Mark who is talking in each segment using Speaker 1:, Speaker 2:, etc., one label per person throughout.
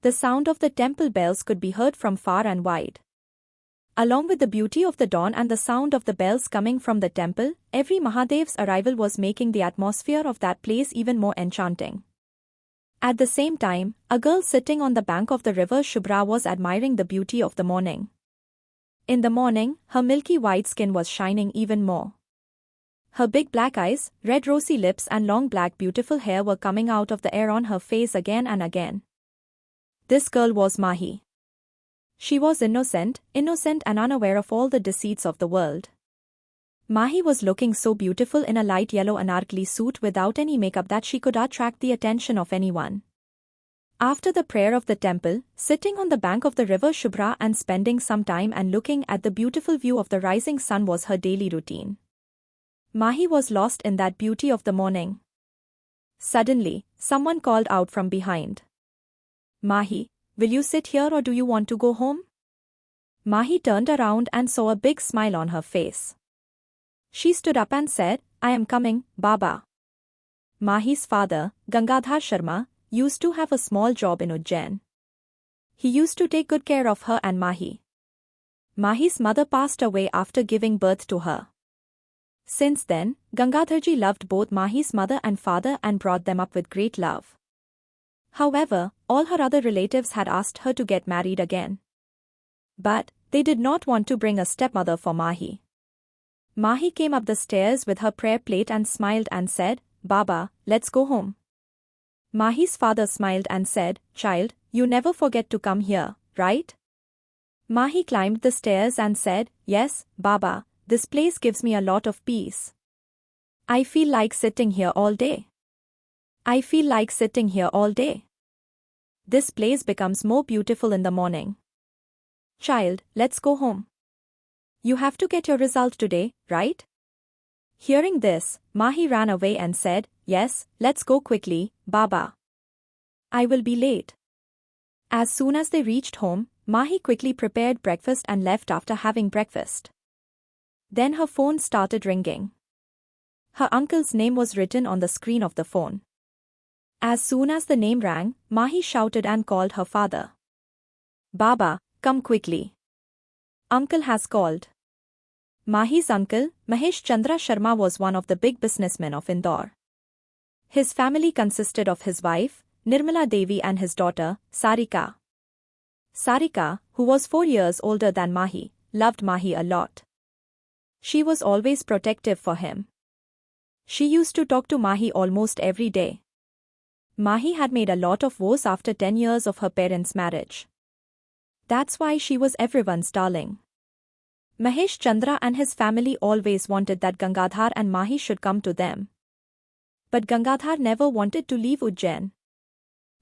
Speaker 1: The sound of the temple bells could be heard from far and wide. Along with the beauty of the dawn and the sound of the bells coming from the temple, every Mahadev's arrival was making the atmosphere of that place even more enchanting. At the same time, a girl sitting on the bank of the river Shubhra was admiring the beauty of the morning. In the morning, her milky white skin was shining even more. Her big black eyes, red rosy lips and long black beautiful hair were coming out of the air on her face again and again. This girl was Mahi. She was innocent and unaware of all the deceits of the world. Mahi was looking so beautiful in a light yellow anarkali suit without any makeup that she could attract the attention of anyone. After the prayer of the temple, sitting on the bank of the river Shubhra and spending some time and looking at the beautiful view of the rising sun was her daily routine. Mahi was lost in that beauty of the morning. Suddenly, someone called out from behind. Mahi, will you sit here or do you want to go home? Mahi turned around and saw a big smile on her face. She stood up and said, I am coming, Baba. Mahi's father, Gangadhar Sharma, used to have a small job in Ujjain. He used to take good care of her and Mahi. Mahi's mother passed away after giving birth to her. Since then, Gangadharji loved both Mahi's mother and father and brought them up with great love. However, all her other relatives had asked her to get married again. But they did not want to bring a stepmother for Mahi. Mahi came up the stairs with her prayer plate and smiled and said, Baba, let's go home. Mahi's father smiled and said, Child, you never forget to come here, right? Mahi climbed the stairs and said, Yes, Baba. This place gives me a lot of peace. I feel like sitting here all day. I feel like sitting here all day. This place becomes more beautiful in the morning. Child, let's go home. You have to get your result today, right? Hearing this, Mahi ran away and said, Yes, let's go quickly, Baba. I will be late. As soon as they reached home, Mahi quickly prepared breakfast and left after having breakfast. Then her phone started ringing. Her uncle's name was written on the screen of the phone. As soon as the name rang, Mahi shouted and called her father. Baba, come quickly. Uncle has called. Mahi's uncle, Mahesh Chandra Sharma was one of the big businessmen of Indore. His family consisted of his wife, Nirmala Devi and his daughter, Sarika. Sarika, who was 4 years older than Mahi, loved Mahi a lot. She was always protective for him. She used to talk to Mahi almost every day. Mahi had made a lot of woes after 10 years of her parents' marriage. That's why she was everyone's darling. Mahesh Chandra and his family always wanted that Gangadhar and Mahi should come to them. But Gangadhar never wanted to leave Ujjain.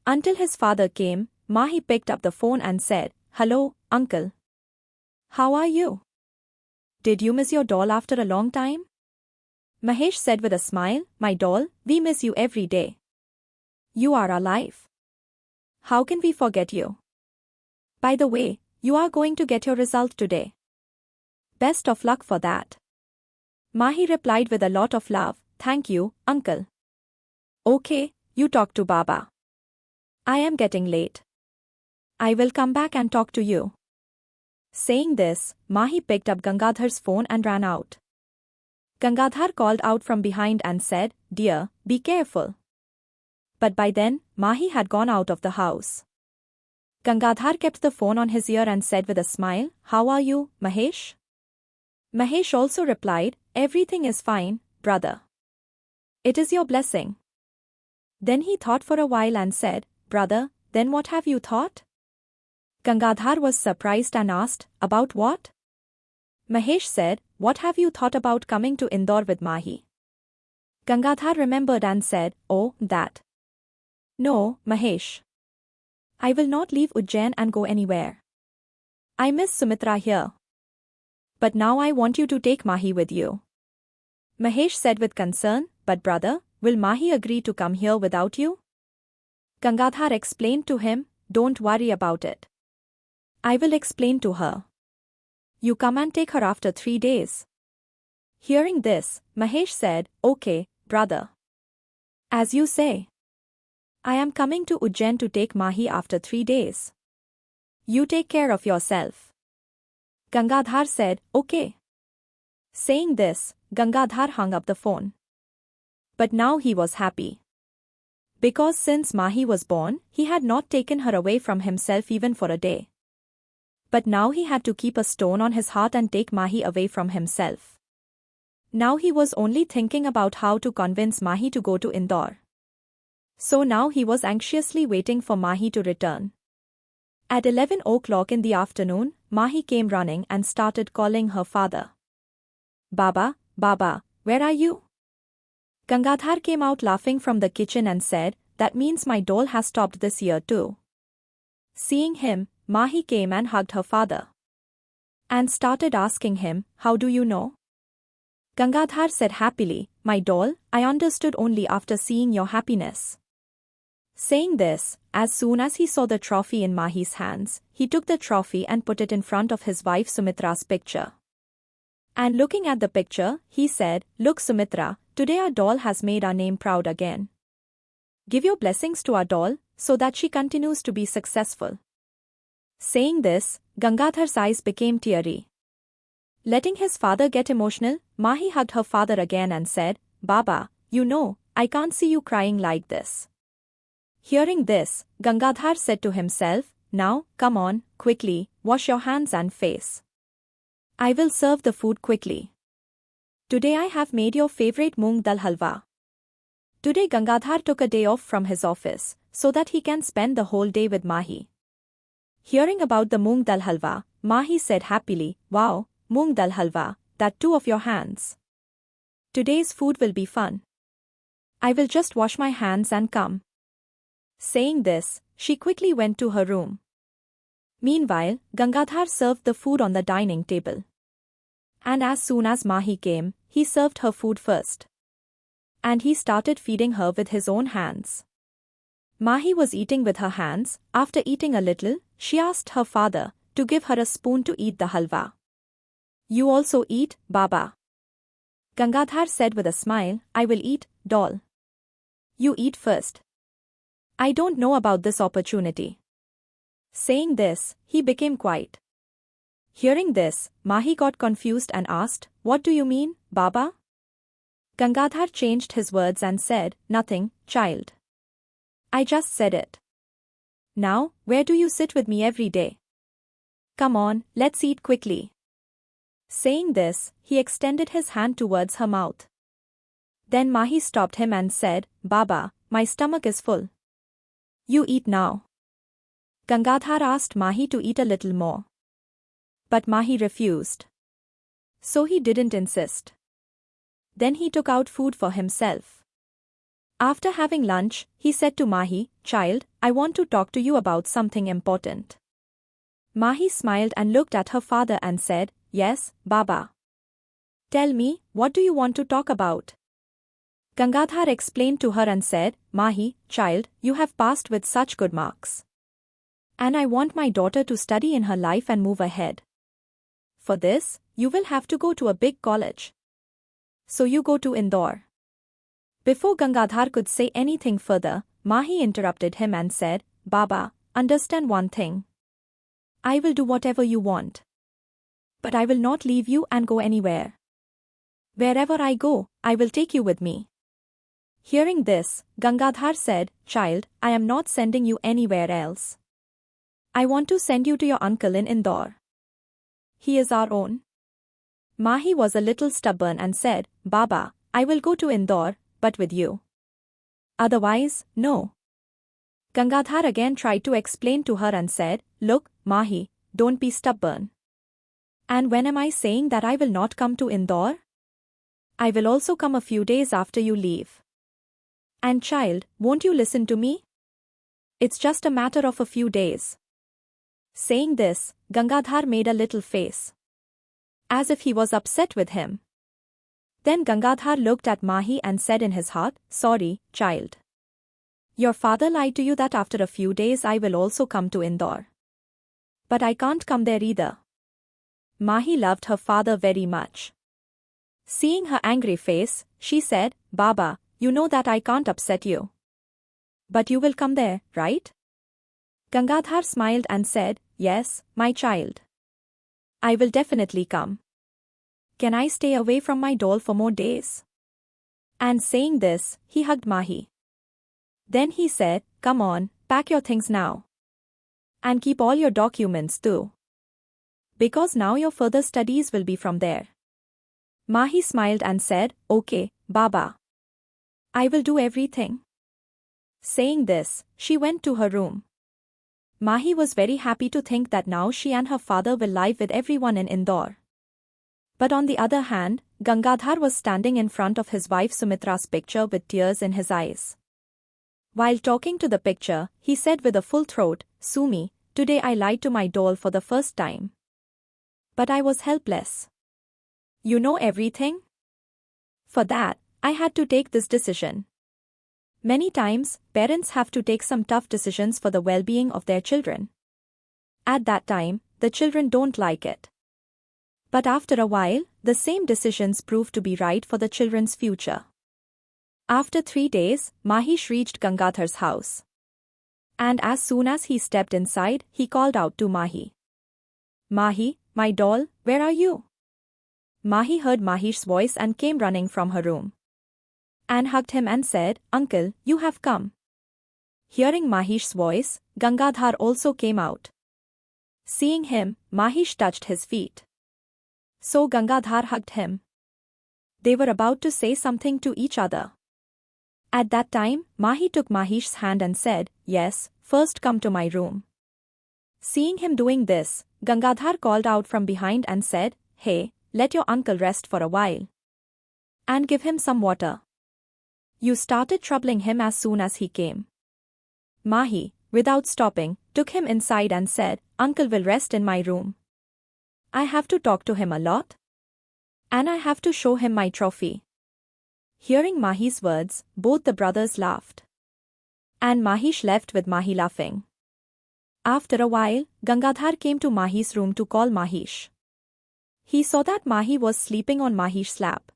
Speaker 1: Until his father came, Mahi picked up the phone and said, Hello, uncle. How are you? Did you miss your doll after a long time? Mahesh said with a smile, My doll, we miss you every day. You are our life. How can we forget you? By the way, you are going to get your result today. Best of luck for that. Mahi replied with a lot of love, Thank you, uncle. Okay, you talk to Baba. I am getting late. I will come back and talk to you. Saying this, Mahi picked up Gangadhar's phone and ran out. Gangadhar called out from behind and said, Dear, be careful. But by then, Mahi had gone out of the house. Gangadhar kept the phone on his ear and said with a smile, How are you, Mahesh? Mahesh also replied, Everything is fine, brother. It is your blessing. Then he thought for a while and said, Brother, then what have you thought? Gangadhar was surprised and asked, About what? Mahesh said, What have you thought about coming to Indore with Mahi? Gangadhar remembered and said, Oh, that. No, Mahesh. I will not leave Ujjain and go anywhere. I miss Sumitra here. But now I want you to take Mahi with you. Mahesh said with concern, But brother, will Mahi agree to come here without you? Gangadhar explained to him, Don't worry about it. I will explain to her. You come and take her after 3 days. Hearing this, Mahesh said, Okay, brother. As you say. I am coming to Ujjain to take Mahi after 3 days. You take care of yourself. Gangadhar said, okay. Saying this, Gangadhar hung up the phone. But now he was happy. Because since Mahi was born, he had not taken her away from himself even for a day. But now he had to keep a stone on his heart and take Mahi away from himself. Now he was only thinking about how to convince Mahi to go to Indore. So now he was anxiously waiting for Mahi to return. At 11 o'clock in the afternoon, Mahi came running and started calling her father. Baba, Baba, where are you? Gangadhar came out laughing from the kitchen and said, that means my doll has stopped this year too. Seeing him, Mahi came and hugged her father. And started asking him, how do you know? Gangadhar said happily, my doll, I understood only after seeing your happiness. Saying this, as soon as he saw the trophy in Mahi's hands, he took the trophy and put it in front of his wife Sumitra's picture. And looking at the picture, he said, look Sumitra, today our doll has made our name proud again. Give your blessings to our doll, so that she continues to be successful. Saying this, Gangadhar's eyes became teary. Letting his father get emotional, Mahi hugged her father again and said, Baba, you know, I can't see you crying like this. Hearing this, Gangadhar said to himself, now, come on, quickly, wash your hands and face. I will serve the food quickly. Today I have made your favorite moong dal halwa. Today Gangadhar took a day off from his office, so that he can spend the whole day with Mahi. Hearing about the moong dal halwa, Mahi said happily, wow, moong dal halwa, that too of your hands. Today's food will be fun. I will just wash my hands and come. Saying this, she quickly went to her room. Meanwhile, Gangadhar served the food on the dining table. And as soon as Mahi came, he served her food first. And he started feeding her with his own hands. Mahi was eating with her hands. After eating a little, she asked her father to give her a spoon to eat the halwa. You also eat, Baba. Gangadhar said with a smile, I will eat, doll. You eat first. I don't know about this opportunity. Saying this, he became quiet. Hearing this, Mahi got confused and asked, what do you mean, Baba? Gangadhar changed his words and said, nothing, child. I just said it. Now, where do you sit with me every day? Come on, let's eat quickly. Saying this, he extended his hand towards her mouth. Then Mahi stopped him and said, Baba, my stomach is full. You eat now. Gangadhar asked Mahi to eat a little more. But Mahi refused. So he didn't insist. Then he took out food for himself. After having lunch, he said to Mahi, child, I want to talk to you about something important. Mahi smiled and looked at her father and said, yes, Baba. Tell me, what do you want to talk about? Gangadhar explained to her and said, Mahi, child, you have passed with such good marks. And I want my daughter to study in her life and move ahead. For this, you will have to go to a big college. So you go to Indore. Before Gangadhar could say anything further, Mahi interrupted him and said, Baba, understand one thing. I will do whatever you want. But I will not leave you and go anywhere. Wherever I go, I will take you with me. Hearing this, Gangadhar said, child, I am not sending you anywhere else. I want to send you to your uncle in Indore. He is our own. Mahi was a little stubborn and said, Baba, I will go to Indore, but with you. Otherwise, no. Gangadhar again tried to explain to her and said, look, Mahi, don't be stubborn. And when am I saying that I will not come to Indore? I will also come a few days after you leave. And child, won't you listen to me? It's just a matter of a few days. Saying this, Gangadhar made a little face. As if he was upset with him. Then Gangadhar looked at Mahi and said in his heart, sorry, child. Your father lied to you that after a few days I will also come to Indore. But I can't come there either. Mahi loved her father very much. Seeing her angry face, she said, Baba, you know that I can't upset you. But you will come there, right? Gangadhar smiled and said, yes, my child. I will definitely come. Can I stay away from my doll for more days? And saying this, he hugged Mahi. Then he said, come on, pack your things now. And keep all your documents too. Because now your further studies will be from there. Mahi smiled and said, okay, Baba. I will do everything. Saying this, she went to her room. Mahi was very happy to think that now she and her father will live with everyone in Indore. But on the other hand, Gangadhar was standing in front of his wife Sumitra's picture with tears in his eyes. While talking to the picture, he said with a full throat, Sumi, today I lied to my doll for the first time. But I was helpless. You know everything? For that, I had to take this decision. Many times, parents have to take some tough decisions for the well-being of their children. At that time, the children don't like it. But after a while, the same decisions prove to be right for the children's future. After 3 days, Mahish reached Gangadhar's house. And as soon as he stepped inside, he called out to Mahi. Mahi, my doll, where are you? Mahi heard Mahish's voice and came running from her room. And hugged him and said, Uncle, you have come. Hearing Mahish's voice, Gangadhar also came out. Seeing him, Mahish touched his feet. So Gangadhar hugged him. They were about to say something to each other. At that time, Mahi took Mahish's hand and said, yes, first come to my room. Seeing him doing this, Gangadhar called out from behind and said, hey, let your uncle rest for a while. And give him some water. You started troubling him as soon as he came. Mahi, without stopping, took him inside and said, Uncle will rest in my room. I have to talk to him a lot. And I have to show him my trophy. Hearing Mahi's words, both the brothers laughed. And Mahish left with Mahi laughing. After a while, Gangadhar came to Mahi's room to call Mahish. He saw that Mahi was sleeping on Mahish's lap.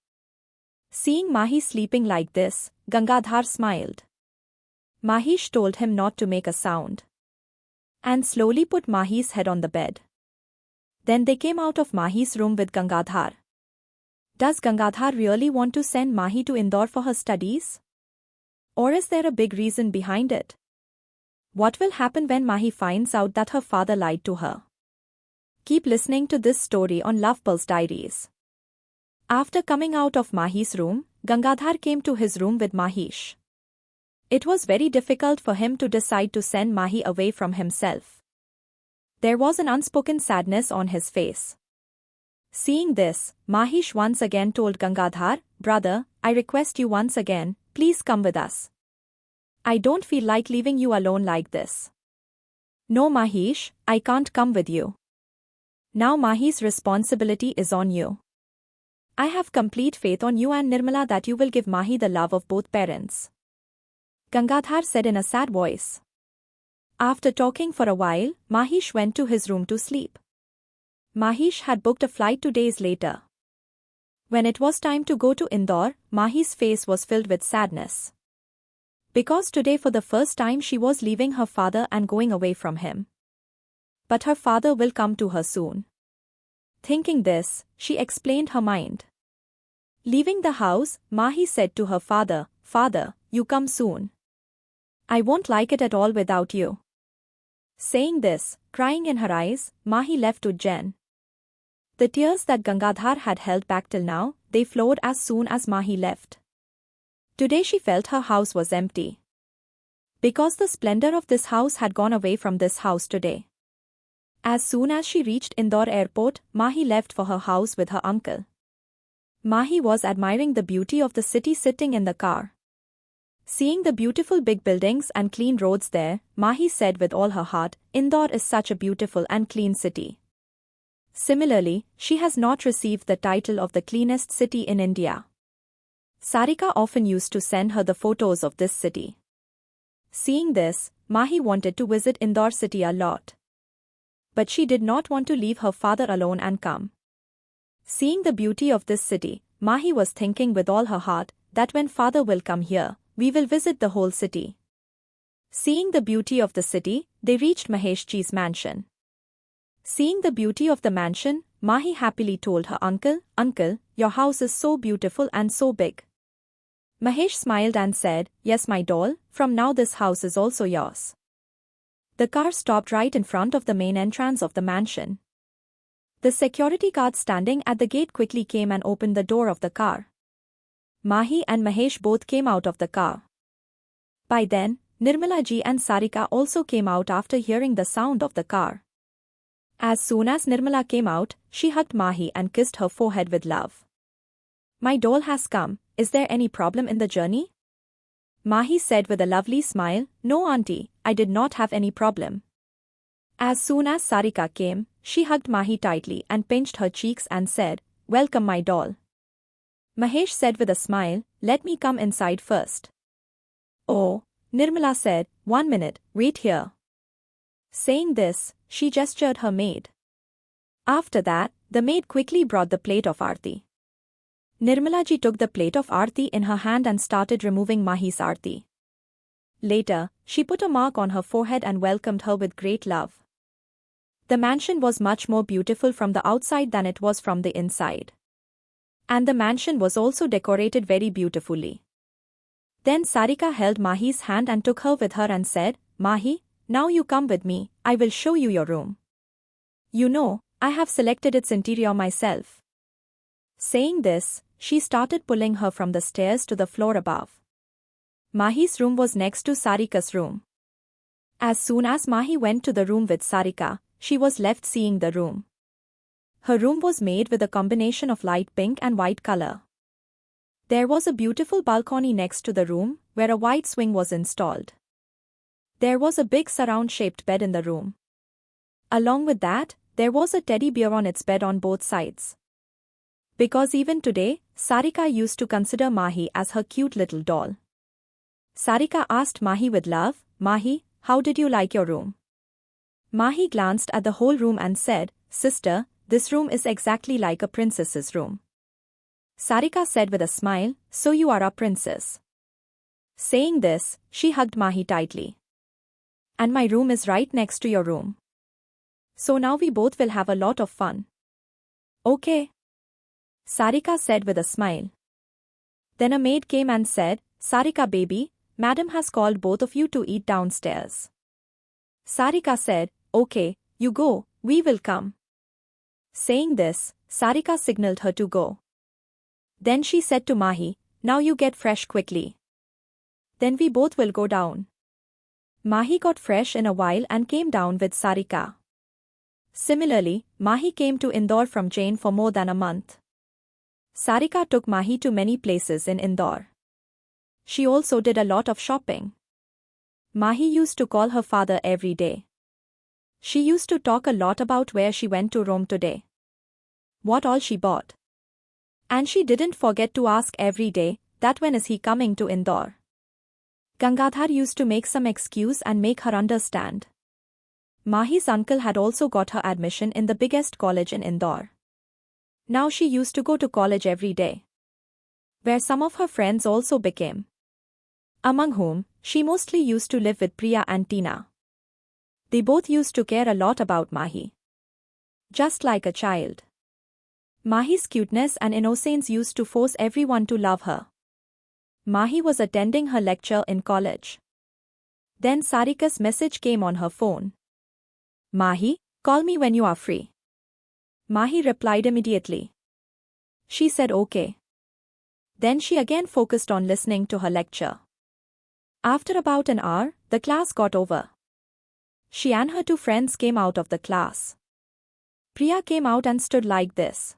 Speaker 1: Seeing Mahi sleeping like this, Gangadhar smiled. Mahish told him not to make a sound. And slowly put Mahi's head on the bed. Then they came out of Mahi's room with Gangadhar. Does Gangadhar really want to send Mahi to Indore for her studies? Or is there a big reason behind it? What will happen when Mahi finds out that her father lied to her? Keep listening to this story on Lovepulse Diaries. After coming out of Mahi's room, Gangadhar came to his room with Mahish. It was very difficult for him to decide to send Mahi away from himself. There was an unspoken sadness on his face. Seeing this, Mahish once again told Gangadhar, Brother, I request you once again, please come with us. I don't feel like leaving you alone like this. No Mahish, I can't come with you. Now Mahi's responsibility is on you. I have complete faith on you and Nirmala that you will give Mahi the love of both parents. Gangadhar said in a sad voice. After talking for a while, Mahish went to his room to sleep. Mahish had booked a flight 2 days later. When it was time to go to Indore, Mahi's face was filled with sadness. Because today for the first time she was leaving her father and going away from him. But her father will come to her soon. Thinking this, she explained her mind. Leaving the house, Mahi said to her father, Father, you come soon. I won't like it at all without you. Saying this, crying in her eyes, Mahi left Ujjain. The tears that Gangadhar had held back till now, they flowed as soon as Mahi left. Today she felt her house was empty. Because the splendor of this house had gone away from this house today. As soon as she reached Indore airport, Mahi left for her house with her uncle. Mahi was admiring the beauty of the city sitting in the car. Seeing the beautiful big buildings and clean roads there, Mahi said with all her heart, Indore is such a beautiful and clean city. Similarly, she has not received the title of the cleanest city in India. Sarika often used to send her the photos of this city. Seeing this, Mahi wanted to visit Indore city a lot. But she did not want to leave her father alone and come. Seeing the beauty of this city, Mahi was thinking with all her heart that when father will come here, we will visit the whole city. Seeing the beauty of the city, they reached Maheshji's mansion. Seeing the beauty of the mansion, Mahi happily told her uncle, "Uncle, your house is so beautiful and so big." Mahesh smiled and said, "Yes, my doll, from now this house is also yours." The car stopped right in front of the main entrance of the mansion. The security guard standing at the gate quickly came and opened the door of the car. Mahi and Mahesh both came out of the car. By then, Nirmala ji and Sarika also came out after hearing the sound of the car. As soon as Nirmala came out, she hugged Mahi and kissed her forehead with love. "My doll has come, is there any problem in the journey?" Mahi said with a lovely smile, "No auntie, I did not have any problem." As soon as Sarika came, she hugged Mahi tightly and pinched her cheeks and said, "Welcome my doll." Mahesh said with a smile, "Let me come inside first." "Oh," Nirmala said, "1 minute, wait here." Saying this, she gestured her maid. After that, the maid quickly brought the plate of aarti. Nirmala ji took the plate of aarti in her hand and started removing Mahi's aarti. Later, she put a mark on her forehead and welcomed her with great love. The mansion was much more beautiful from the outside than it was from the inside. And the mansion was also decorated very beautifully. Then Sarika held Mahi's hand and took her with her and said, "Mahi, now you come with me, I will show you your room. You know, I have selected its interior myself." Saying this, she started pulling her from the stairs to the floor above. Mahi's room was next to Sarika's room. As soon as Mahi went to the room with Sarika, she was left seeing the room. Her room was made with a combination of light pink and white color. There was a beautiful balcony next to the room, where a white swing was installed. There was a big surround-shaped bed in the room. Along with that, there was a teddy bear on its bed on both sides. Because even today, Sarika used to consider Mahi as her cute little doll. Sarika asked Mahi with love, "Mahi, how did you like your room?" Mahi glanced at the whole room and said, "Sister, this room is exactly like a princess's room." Sarika said with a smile, "So you are a princess." Saying this, she hugged Mahi tightly. "And my room is right next to your room. So now we both will have a lot of fun." "Okay," Sarika said with a smile. Then a maid came and said, "Sarika baby, madam has called both of you to eat downstairs." Sarika said, "Okay, you go, we will come." Saying this, Sarika signaled her to go. Then she said to Mahi, "Now you get fresh quickly. Then we both will go down." Mahi got fresh in a while and came down with Sarika. Similarly, Mahi came to Indore from Jain for more than a month. Sarika took Mahi to many places in Indore. She also did a lot of shopping. Mahi used to call her father every day. She used to talk a lot about where she went to Rome today, what all she bought. And she didn't forget to ask every day, that when is he coming to Indore. Gangadhar used to make some excuse and make her understand. Mahi's uncle had also got her admission in the biggest college in Indore. Now she used to go to college every day, where some of her friends also became, among whom she mostly used to live with Priya and Tina. They both used to care a lot about Mahi, just like a child. Mahi's cuteness and innocence used to force everyone to love her. Mahi was attending her lecture in college. Then Sarika's message came on her phone. "Mahi, call me when you are free." Mahi replied immediately. She said okay. Then she again focused on listening to her lecture. After about an hour, the class got over. She and her two friends came out of the class. Priya came out and stood like this,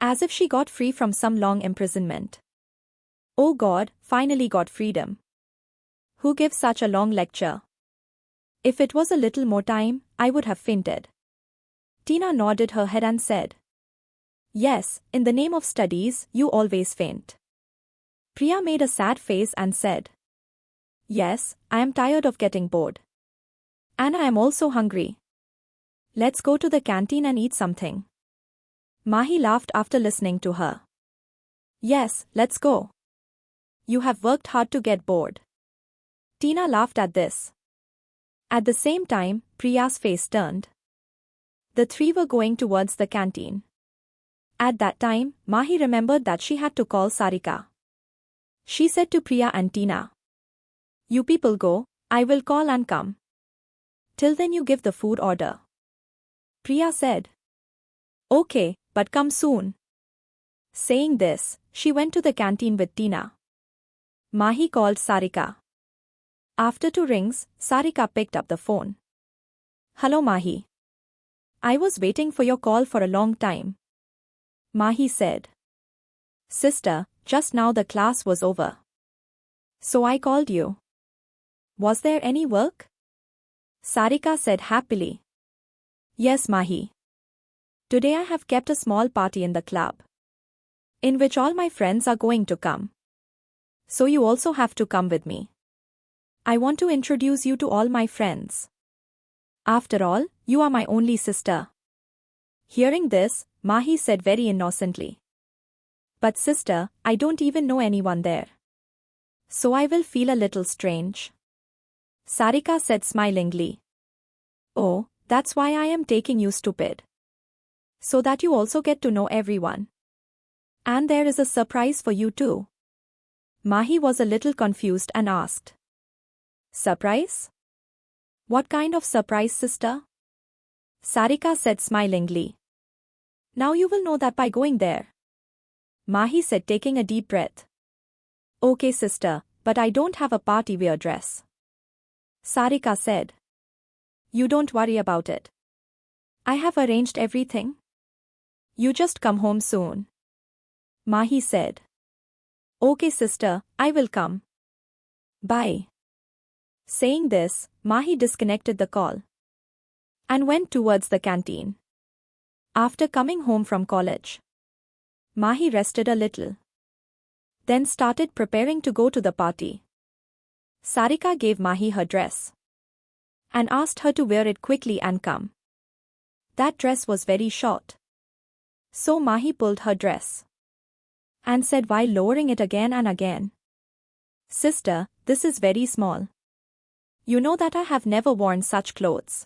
Speaker 1: as if she got free from some long imprisonment. Oh God, finally got freedom. Who gives such a long lecture? If it was a little more time, I would have fainted. Tina nodded her head and said, "Yes, in the name of studies, you always faint." Priya made a sad face and said, "Yes, I am tired of getting bored. And I am also hungry. Let's go to the canteen and eat something." Mahi laughed after listening to her. "Yes, let's go. You have worked hard to get bored. Tina laughed at this. At the same time, Priya's face turned. The three were going towards the canteen. At that time, Mahi remembered that she had to call Sarika. She said to Priya and Tina, "You people go, I will call and come. Till then you give the food order." Priya said, "Okay, but come soon." Saying this, she went to the canteen with Tina. Mahi called Sarika. After 2 rings, Sarika picked up the phone. "Hello Mahi. I was waiting for your call for a long time." Mahi said, "Sister, just now the class was over. So I called you. Was there any work?" Sarika said happily. "Yes Mahi. Today I have kept a small party in the club, in which all my friends are going to come. So you also have to come with me. I want to introduce you to all my friends. After all, you are my only sister." Hearing this, Mahi said very innocently, "But sister, I don't even know anyone there. So I will feel a little strange." Sarika said smilingly, "Oh, that's why I am taking you stupid. So that you also get to know everyone. And there is a surprise for you too." Mahi was a little confused and asked, "Surprise? What kind of surprise, sister?" Sarika said smilingly, "Now you will know that by going there." Mahi said, taking a deep breath, "Okay sister, but I don't have a party wear dress." Sarika said, "You don't worry about it. I have arranged everything. You just come home soon." Mahi said, "Okay sister, I will come. Bye." Saying this, Mahi disconnected the call and went towards the canteen. After coming home from college, Mahi rested a little, then started preparing to go to the party. Sarika gave Mahi her dress and asked her to wear it quickly and come. That dress was very short. So Mahi pulled her dress and said while lowering it again and again, "Sister, this is very small. You know that I have never worn such clothes."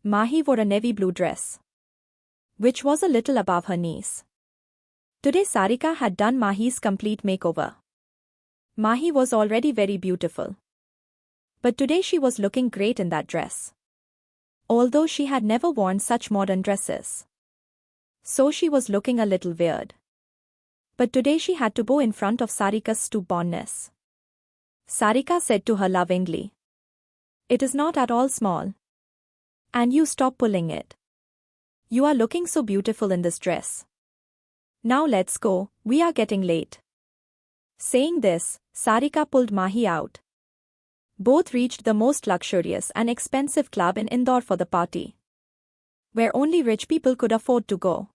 Speaker 1: Mahi wore a navy blue dress, which was a little above her knees. Today Sarika had done Mahi's complete makeover. Mahi was already very beautiful, but today she was looking great in that dress, although she had never worn such modern dresses. So she was looking a little weird. But today she had to bow in front of Sarika's stubbornness. Sarika said to her lovingly, "It is not at all small. And you stop pulling it. You are looking so beautiful in this dress. Now let's go, we are getting late." Saying this, Sarika pulled Mahi out. Both reached the most luxurious and expensive club in Indore for the party, where only rich people could afford to go.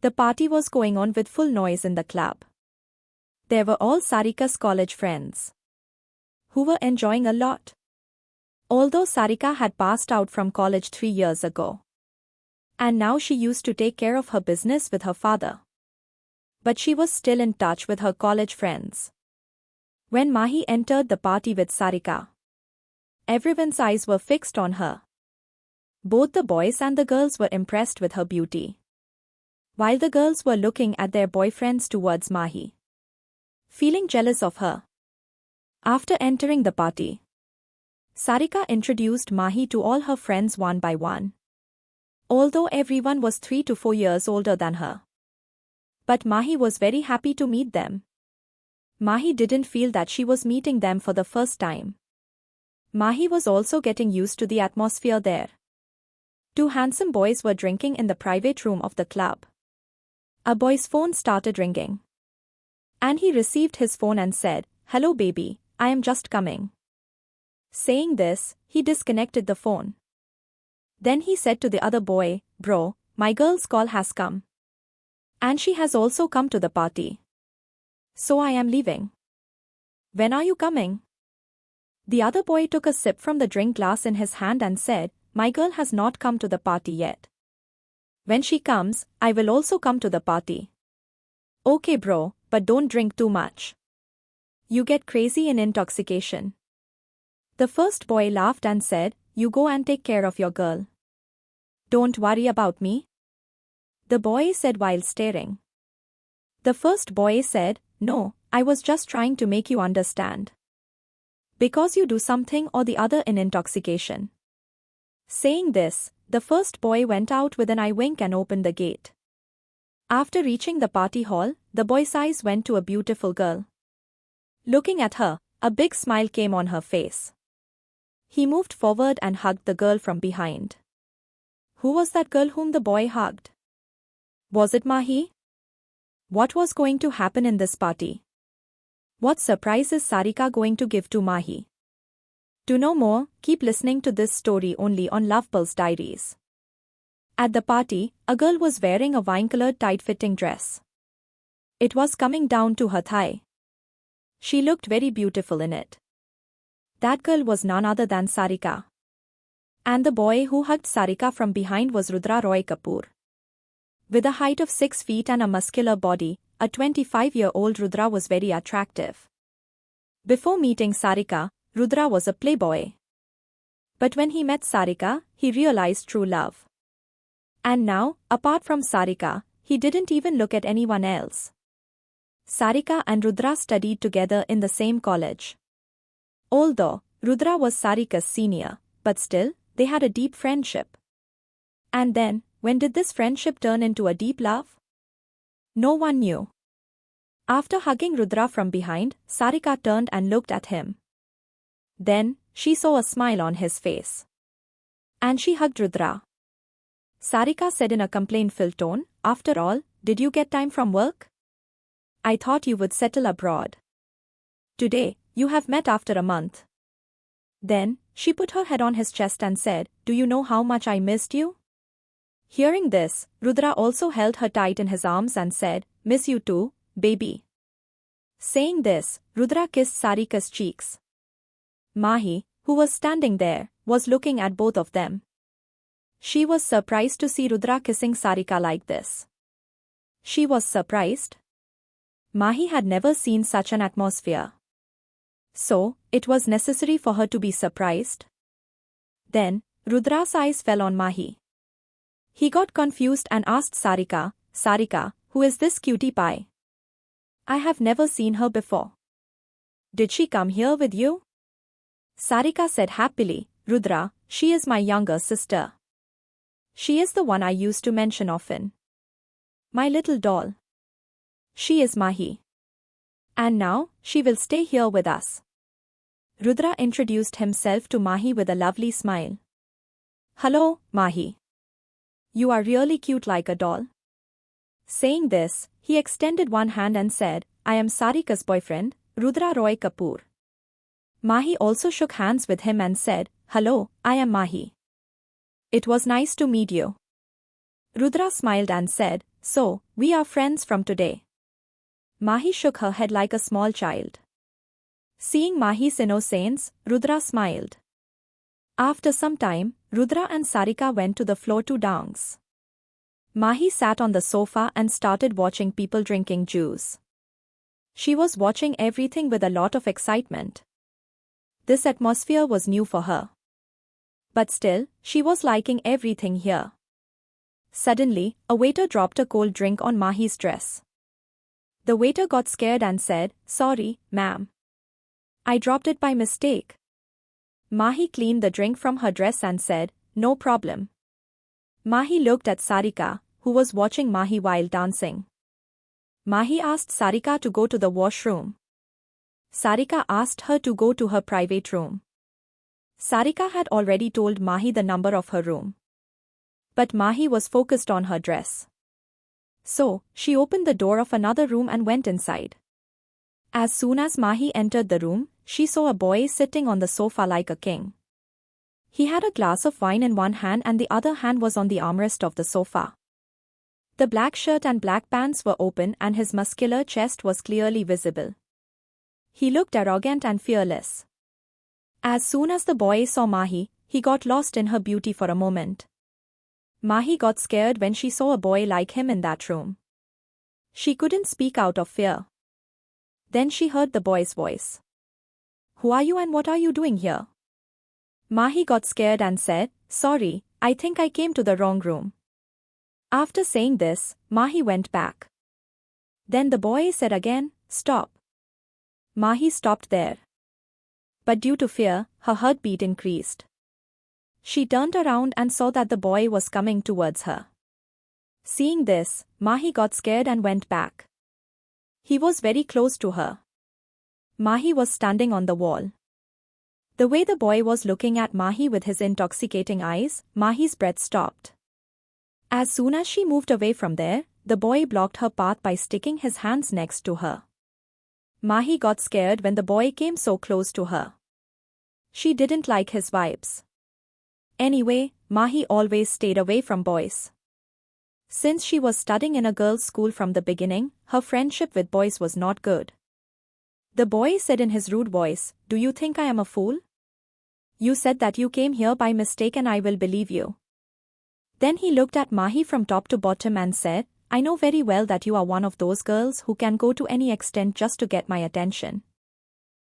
Speaker 1: The party was going on with full noise in the club. There were all Sarika's college friends, who were enjoying a lot. Although Sarika had passed out from college 3 years ago, and now she used to take care of her business with her father, but she was still in touch with her college friends. When Mahi entered the party with Sarika, everyone's eyes were fixed on her. Both the boys and the girls were impressed with her beauty, while the girls were looking at their boyfriends towards Mahi, feeling jealous of her. After entering the party, Sarika introduced Mahi to all her friends one by one, although everyone was 3 to 4 years older than her. But Mahi was very happy to meet them. Mahi didn't feel that she was meeting them for the first time. Mahi was also getting used to the atmosphere there. 2 handsome boys were drinking in the private room of the club. A boy's phone started ringing, and he received his phone and said, "Hello baby, I am just coming." Saying this, he disconnected the phone. Then he said to the other boy, "Bro, my girl's call has come. And she has also come to the party. So I am leaving. When are you coming?" The other boy took a sip from the drink glass in his hand and said, "My girl has not come to the party yet. When she comes, I will also come to the party." "Okay bro, but don't drink too much. You get crazy in intoxication." The first boy laughed and said, "You go and take care of your girl. Don't worry about me," the boy said while staring. The first boy said, "No, I was just trying to make you understand. Because you do something or the other in intoxication." Saying this, the first boy went out with an eye wink and opened the gate. After reaching the party hall, the boy's eyes went to a beautiful girl. Looking at her, a big smile came on her face. He moved forward and hugged the girl from behind. Who was that girl whom the boy hugged? Was it Mahi? What was going to happen in this party? What surprise is Sarika going to give to Mahi? To know more, keep listening to this story only on Lovebirds Diaries. At the party, a girl was wearing a wine-colored tight-fitting dress. It was coming down to her thigh. She looked very beautiful in it. That girl was none other than Sarika. And the boy who hugged Sarika from behind was Rudra Roy Kapoor. With a height of 6 feet and a muscular body, a 25-year-old Rudra was very attractive. Before meeting Sarika, Rudra was a playboy. But when he met Sarika, he realized true love. And now, apart from Sarika, he didn't even look at anyone else. Sarika and Rudra studied together in the same college. Although Rudra was Sarika's senior, but still, they had a deep friendship. And then, when did this friendship turn into a deep love? No one knew. After hugging Rudra from behind, Sarika turned and looked at him. Then, she saw a smile on his face. And she hugged Rudra. Sarika said in a complaint-filled tone, "After all, did you get time from work? I thought you would settle abroad. Today, you have met after a month." Then, she put her head on his chest and said, "Do you know how much I missed you?" Hearing this, Rudra also held her tight in his arms and said, "Miss you too, baby." Saying this, Rudra kissed Sarika's cheeks. Mahi, who was standing there, was looking at both of them. She was surprised to see Rudra kissing Sarika like this. She was surprised. Mahi had never seen such an atmosphere. So, it was necessary for her to be surprised. Then, Rudra's eyes fell on Mahi. He got confused and asked Sarika, "Sarika, who is this cutie pie? I have never seen her before. Did she come here with you?" Sarika said happily, "Rudra, she is my younger sister. She is the one I used to mention often. My little doll. She is Mahi. And now, she will stay here with us." Rudra introduced himself to Mahi with a lovely smile. "Hello, Mahi. You are really cute like a doll." Saying this, he extended one hand and said, "I am Sarika's boyfriend, Rudra Roy Kapoor." Mahi also shook hands with him and said, "Hello, I am Mahi. It was nice to meet you." Rudra smiled and said, "So, we are friends from today." Mahi shook her head like a small child. Seeing Mahi's innocence, Rudra smiled. After some time, Rudra and Sarika went to the floor to dance. Mahi sat on the sofa and started watching people drinking juice. She was watching everything with a lot of excitement. This atmosphere was new for her. But still, she was liking everything here. Suddenly, a waiter dropped a cold drink on Mahi's dress. The waiter got scared and said, "Sorry, ma'am. I dropped it by mistake." Mahi cleaned the drink from her dress and said, "No problem." Mahi looked at Sarika, who was watching Mahi while dancing. Mahi asked Sarika to go to the washroom. Sarika asked her to go to her private room. Sarika had already told Mahi the number of her room. But Mahi was focused on her dress. So, she opened the door of another room and went inside. As soon as Mahi entered the room, she saw a boy sitting on the sofa like a king. He had a glass of wine in one hand and the other hand was on the armrest of the sofa. The black shirt and black pants were open and his muscular chest was clearly visible. He looked arrogant and fearless. As soon as the boy saw Mahi, he got lost in her beauty for a moment. Mahi got scared when she saw a boy like him in that room. She couldn't speak out of fear. Then she heard the boy's voice. "Who are you and what are you doing here?" Mahi got scared and said, "Sorry, I think I came to the wrong room." After saying this, Mahi went back. Then the boy said again, "Stop." Mahi stopped there. But due to fear, her heartbeat increased. She turned around and saw that the boy was coming towards her. Seeing this, Mahi got scared and went back. He was very close to her. Mahi was standing on the wall. The way the boy was looking at Mahi with his intoxicating eyes, Mahi's breath stopped. As soon as she moved away from there, the boy blocked her path by sticking his hands next to her. Mahi got scared when the boy came so close to her. She didn't like his vibes. Anyway, Mahi always stayed away from boys. Since she was studying in a girls' school from the beginning, her friendship with boys was not good. The boy said in his rude voice, "Do you think I am a fool? You said that you came here by mistake and I will believe you." Then he looked at Mahi from top to bottom and said, "I know very well that you are one of those girls who can go to any extent just to get my attention."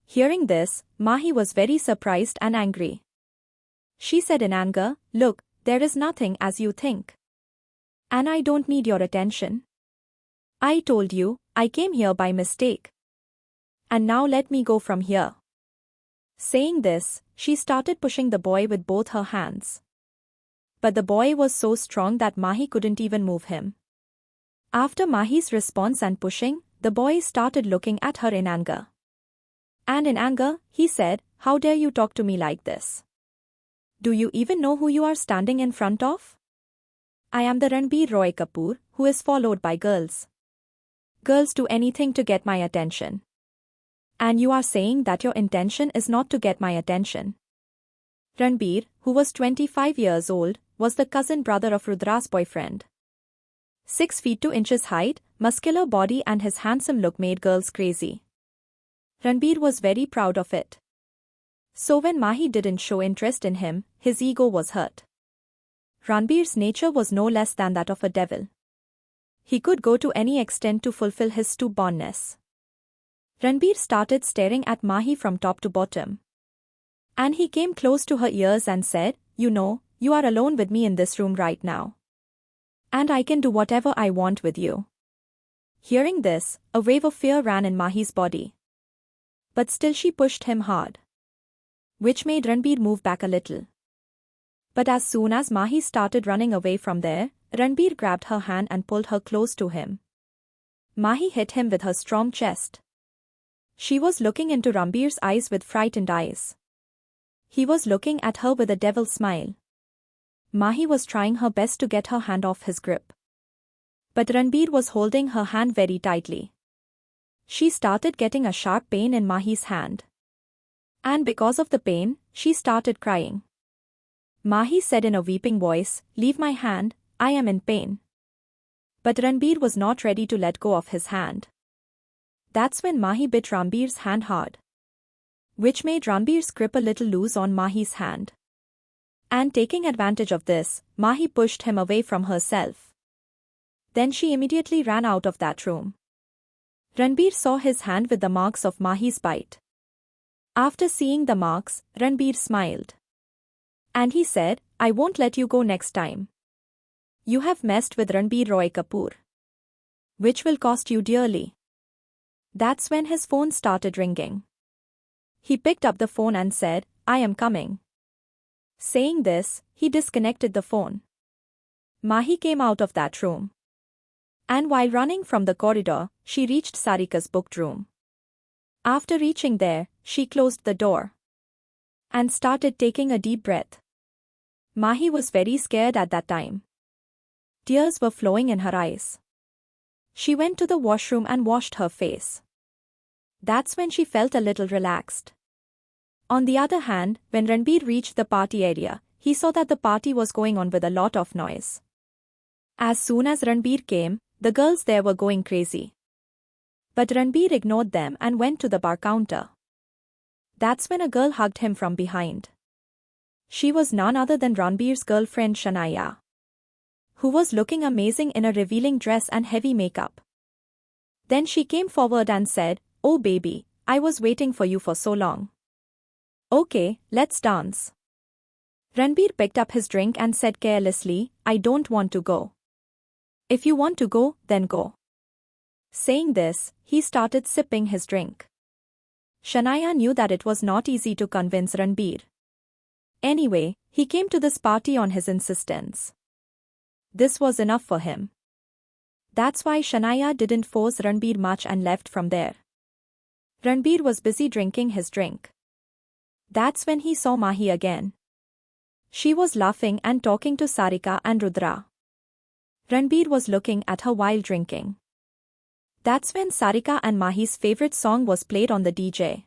Speaker 1: Hearing this, Mahi was very surprised and angry. She said in anger, "Look, there is nothing as you think. And I don't need your attention. I told you, I came here by mistake. And now let me go from here." Saying this, she started pushing the boy with both her hands. But the boy was so strong that Mahi couldn't even move him. After Mahi's response and pushing, the boy started looking at her in anger. And in anger, he said, "How dare you talk to me like this? Do you even know who you are standing in front of? I am the Ranbir Roy Kapoor, who is followed by girls. Girls do anything to get my attention. And you are saying that your intention is not to get my attention." Ranbir, who was 25 years old, was the cousin brother of Rudra's boyfriend. 6 feet 2 inches height, muscular body and his handsome look made girls crazy. Ranbir was very proud of it. So when Mahi didn't show interest in him, his ego was hurt. Ranbir's nature was no less than that of a devil. He could go to any extent to fulfill his stubbornness. Ranbir started staring at Mahi from top to bottom. And he came close to her ears and said, "You know, you are alone with me in this room right now. And I can do whatever I want with you." Hearing this, a wave of fear ran in Mahi's body. But still she pushed him hard, which made Ranbir move back a little. But as soon as Mahi started running away from there, Ranbir grabbed her hand and pulled her close to him. Mahi hit him with her strong chest. She was looking into Ranbir's eyes with frightened eyes. He was looking at her with a devil smile. Mahi was trying her best to get her hand off his grip. But Ranbir was holding her hand very tightly. She started getting a sharp pain in Mahi's hand. And because of the pain, she started crying. Mahi said in a weeping voice, "Leave my hand, I am in pain." But Ranbir was not ready to let go of his hand. That's when Mahi bit Ranbir's hand hard, which made Ranbir's grip a little loose on Mahi's hand. And taking advantage of this, Mahi pushed him away from herself. Then she immediately ran out of that room. Ranbir saw his hand with the marks of Mahi's bite. After seeing the marks, Ranbir smiled. And he said, "I won't let you go next time. You have messed with Ranbir Roy Kapoor, which will cost you dearly." That's when his phone started ringing. He picked up the phone and said, "I am coming." Saying this, he disconnected the phone. Mahi came out of that room. And while running from the corridor, she reached Sarika's booked room. After reaching there, she closed the door and started taking a deep breath. Mahi was very scared at that time. Tears were flowing in her eyes. She went to the washroom and washed her face. That's when she felt a little relaxed. On the other hand, when Ranbir reached the party area, he saw that the party was going on with a lot of noise. As soon as Ranbir came, the girls there were going crazy. But Ranbir ignored them and went to the bar counter. That's when a girl hugged him from behind. She was none other than Ranbir's girlfriend Shania, who was looking amazing in a revealing dress and heavy makeup. Then she came forward and said, "Oh baby, I was waiting for you for so long. Okay, let's dance." Ranbir picked up his drink and said carelessly, I don't want to go. If you want to go, then go. Saying this, he started sipping his drink. Shania knew that it was not easy to convince Ranbir. Anyway, he came to this party on his insistence. This was enough for him. That's why Shania didn't force Ranbir much and left from there. Ranbir was busy drinking his drink. That's when he saw Mahi again. She was laughing and talking to Sarika and Rudra. Ranbir was looking at her while drinking. That's when Sarika and Mahi's favorite song was played on the DJ.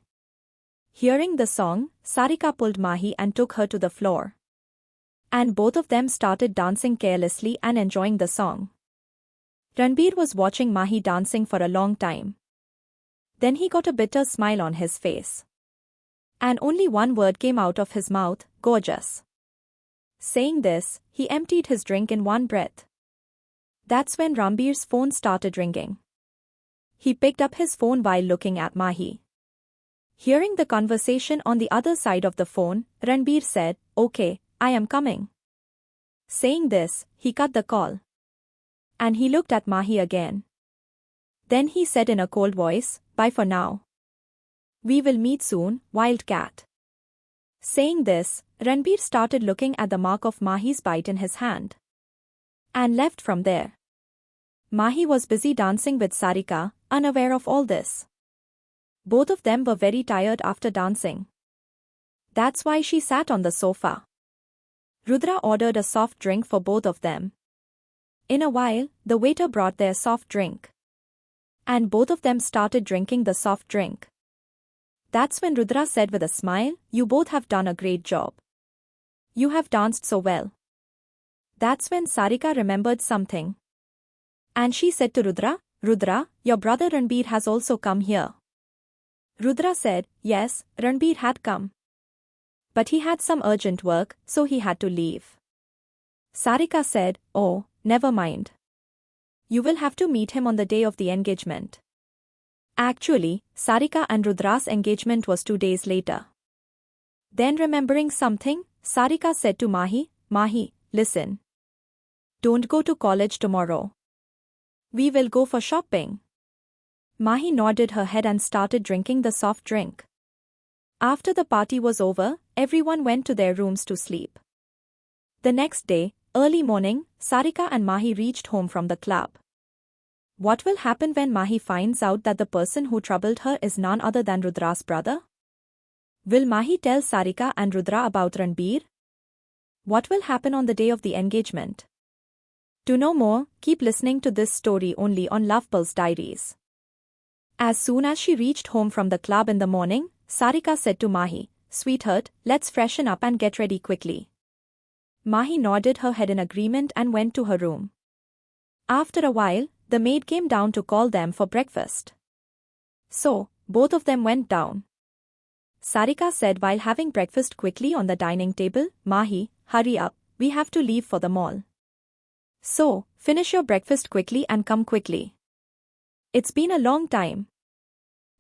Speaker 1: Hearing the song, Sarika pulled Mahi and took her to the floor. And both of them started dancing carelessly and enjoying the song. Ranbir was watching Mahi dancing for a long time. Then he got a bitter smile on his face. And only one word came out of his mouth, gorgeous. Saying this, he emptied his drink in one breath. That's when Ranbir's phone started ringing. He picked up his phone while looking at Mahi. Hearing the conversation on the other side of the phone, Ranbir said, Okay, I am coming. Saying this, he cut the call. And he looked at Mahi again. Then he said in a cold voice, Bye for now. We will meet soon, Wildcat. Saying this, Ranbir started looking at the mark of Mahi's bite in his hand. And left from there. Mahi was busy dancing with Sarika, unaware of all this. Both of them were very tired after dancing. That's why she sat on the sofa. Rudra ordered a soft drink for both of them. In a while, the waiter brought their soft drink. And both of them started drinking the soft drink. That's when Rudra said with a smile, You both have done a great job. You have danced so well. That's when Sarika remembered something. And she said to Rudra, Rudra, your brother Ranbir has also come here. Rudra said, Yes, Ranbir had come. But he had some urgent work, so he had to leave. Sarika said, Oh, never mind. You will have to meet him on the day of the engagement. Actually, Sarika and Rudra's engagement was 2 days later. Then remembering something, Sarika said to Mahi, Mahi, listen. Don't go to college tomorrow. We will go for shopping. Mahi nodded her head and started drinking the soft drink. After the party was over, everyone went to their rooms to sleep. The next day, early morning, Sarika and Mahi reached home from the club. What will happen when Mahi finds out that the person who troubled her is none other than Rudra's brother? Will Mahi tell Sarika and Rudra about Ranbir? What will happen on the day of the engagement? To know more, keep listening to this story only on Lovepulse Diaries. As soon as she reached home from the club in the morning, Sarika said to Mahi, Sweetheart, let's freshen up and get ready quickly. Mahi nodded her head in agreement and went to her room. After a while, the maid came down to call them for breakfast. So, both of them went down. Sarika said while having breakfast quickly on the dining table, Mahi, hurry up, we have to leave for the mall. So, finish your breakfast quickly and come quickly. It's been a long time.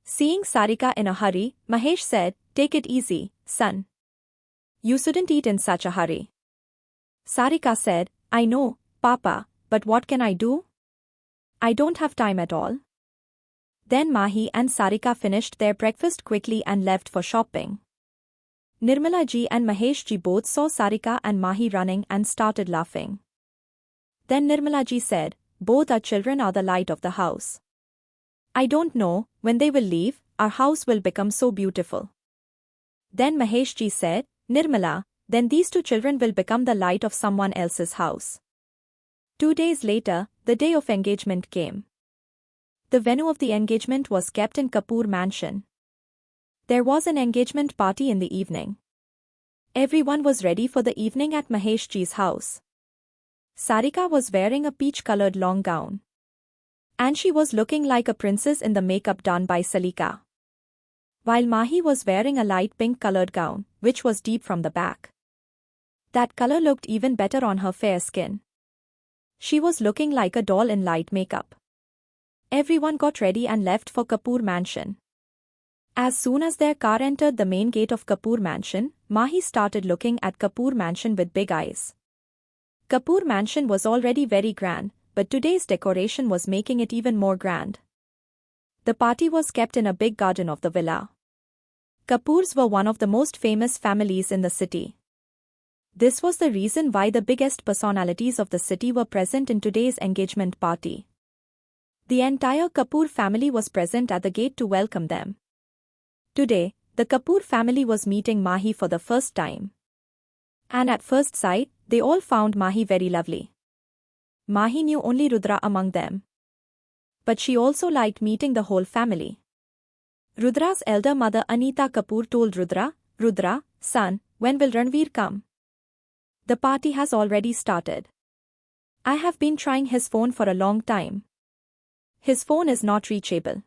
Speaker 1: Seeing Sarika in a hurry, Mahesh said, Take it easy, son. You shouldn't eat in such a hurry. Sarika said, I know, Papa, but what can I do? I don't have time at all. Then Mahi and Sarika finished their breakfast quickly and left for shopping. Nirmala ji and Mahesh ji both saw Sarika and Mahi running and started laughing. Then Nirmala ji said, Both our children are the light of the house. I don't know, when they will leave, our house will become so beautiful. Then Mahesh ji said, Nirmala, then these two children will become the light of someone else's house. 2 days later, the day of engagement came. The venue of the engagement was kept in Kapoor mansion. There was an engagement party in the evening. Everyone was ready for the evening at Mahesh ji's house. Sarika was wearing a peach-colored long gown. And she was looking like a princess in the makeup done by Salika. While Mahi was wearing a light pink-colored gown, which was deep from the back. That color looked even better on her fair skin. She was looking like a doll in light makeup. Everyone got ready and left for Kapoor mansion. As soon as their car entered the main gate of Kapoor mansion, Mahi started looking at Kapoor mansion with big eyes. Kapoor mansion was already very grand, but today's decoration was making it even more grand. The party was kept in a big garden of the villa. Kapoors were one of the most famous families in the city. This was the reason why the biggest personalities of the city were present in today's engagement party. The entire Kapoor family was present at the gate to welcome them. Today, the Kapoor family was meeting Mahi for the first time. And at first sight, they all found Mahi very lovely. Mahi knew only Rudra among them. But she also liked meeting the whole family. Rudra's elder mother Anita Kapoor told Rudra, "Rudra, son, when will Ranvir come? The party has already started. I have been trying his phone for a long time. His phone is not reachable."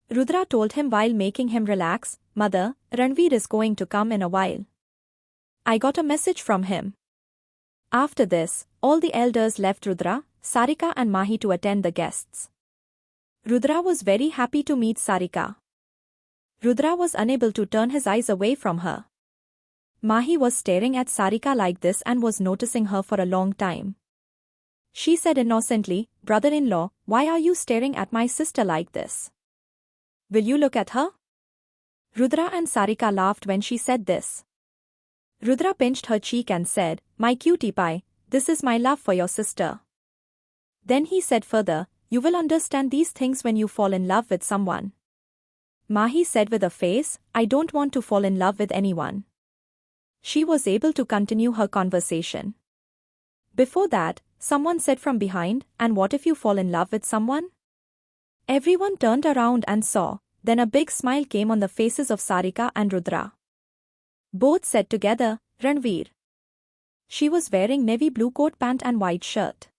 Speaker 1: Rudra told him while making him relax, "Mother, Ranvir is going to come in a while. I got a message from him." After this, all the elders left Rudra, Sarika and Mahi to attend the guests. Rudra was very happy to meet Sarika. Rudra was unable to turn his eyes away from her. Mahi was staring at Sarika like this and was noticing her for a long time. She said innocently, "Brother-in-law, why are you staring at my sister like this? Will you look at her?" Rudra and Sarika laughed when she said this. Rudra pinched her cheek and said, "My cutie pie, this is my love for your sister." Then he said further, "You will understand these things when you fall in love with someone." Mahi said with a face, "I don't want to fall in love with anyone." She was able to continue her conversation. Before that, someone said from behind, "And what if you fall in love with someone?" Everyone turned around and saw, then a big smile came on the faces of Sarika and Rudra. Both said together, "Ranvir." She was wearing navy blue coat pant and white shirt.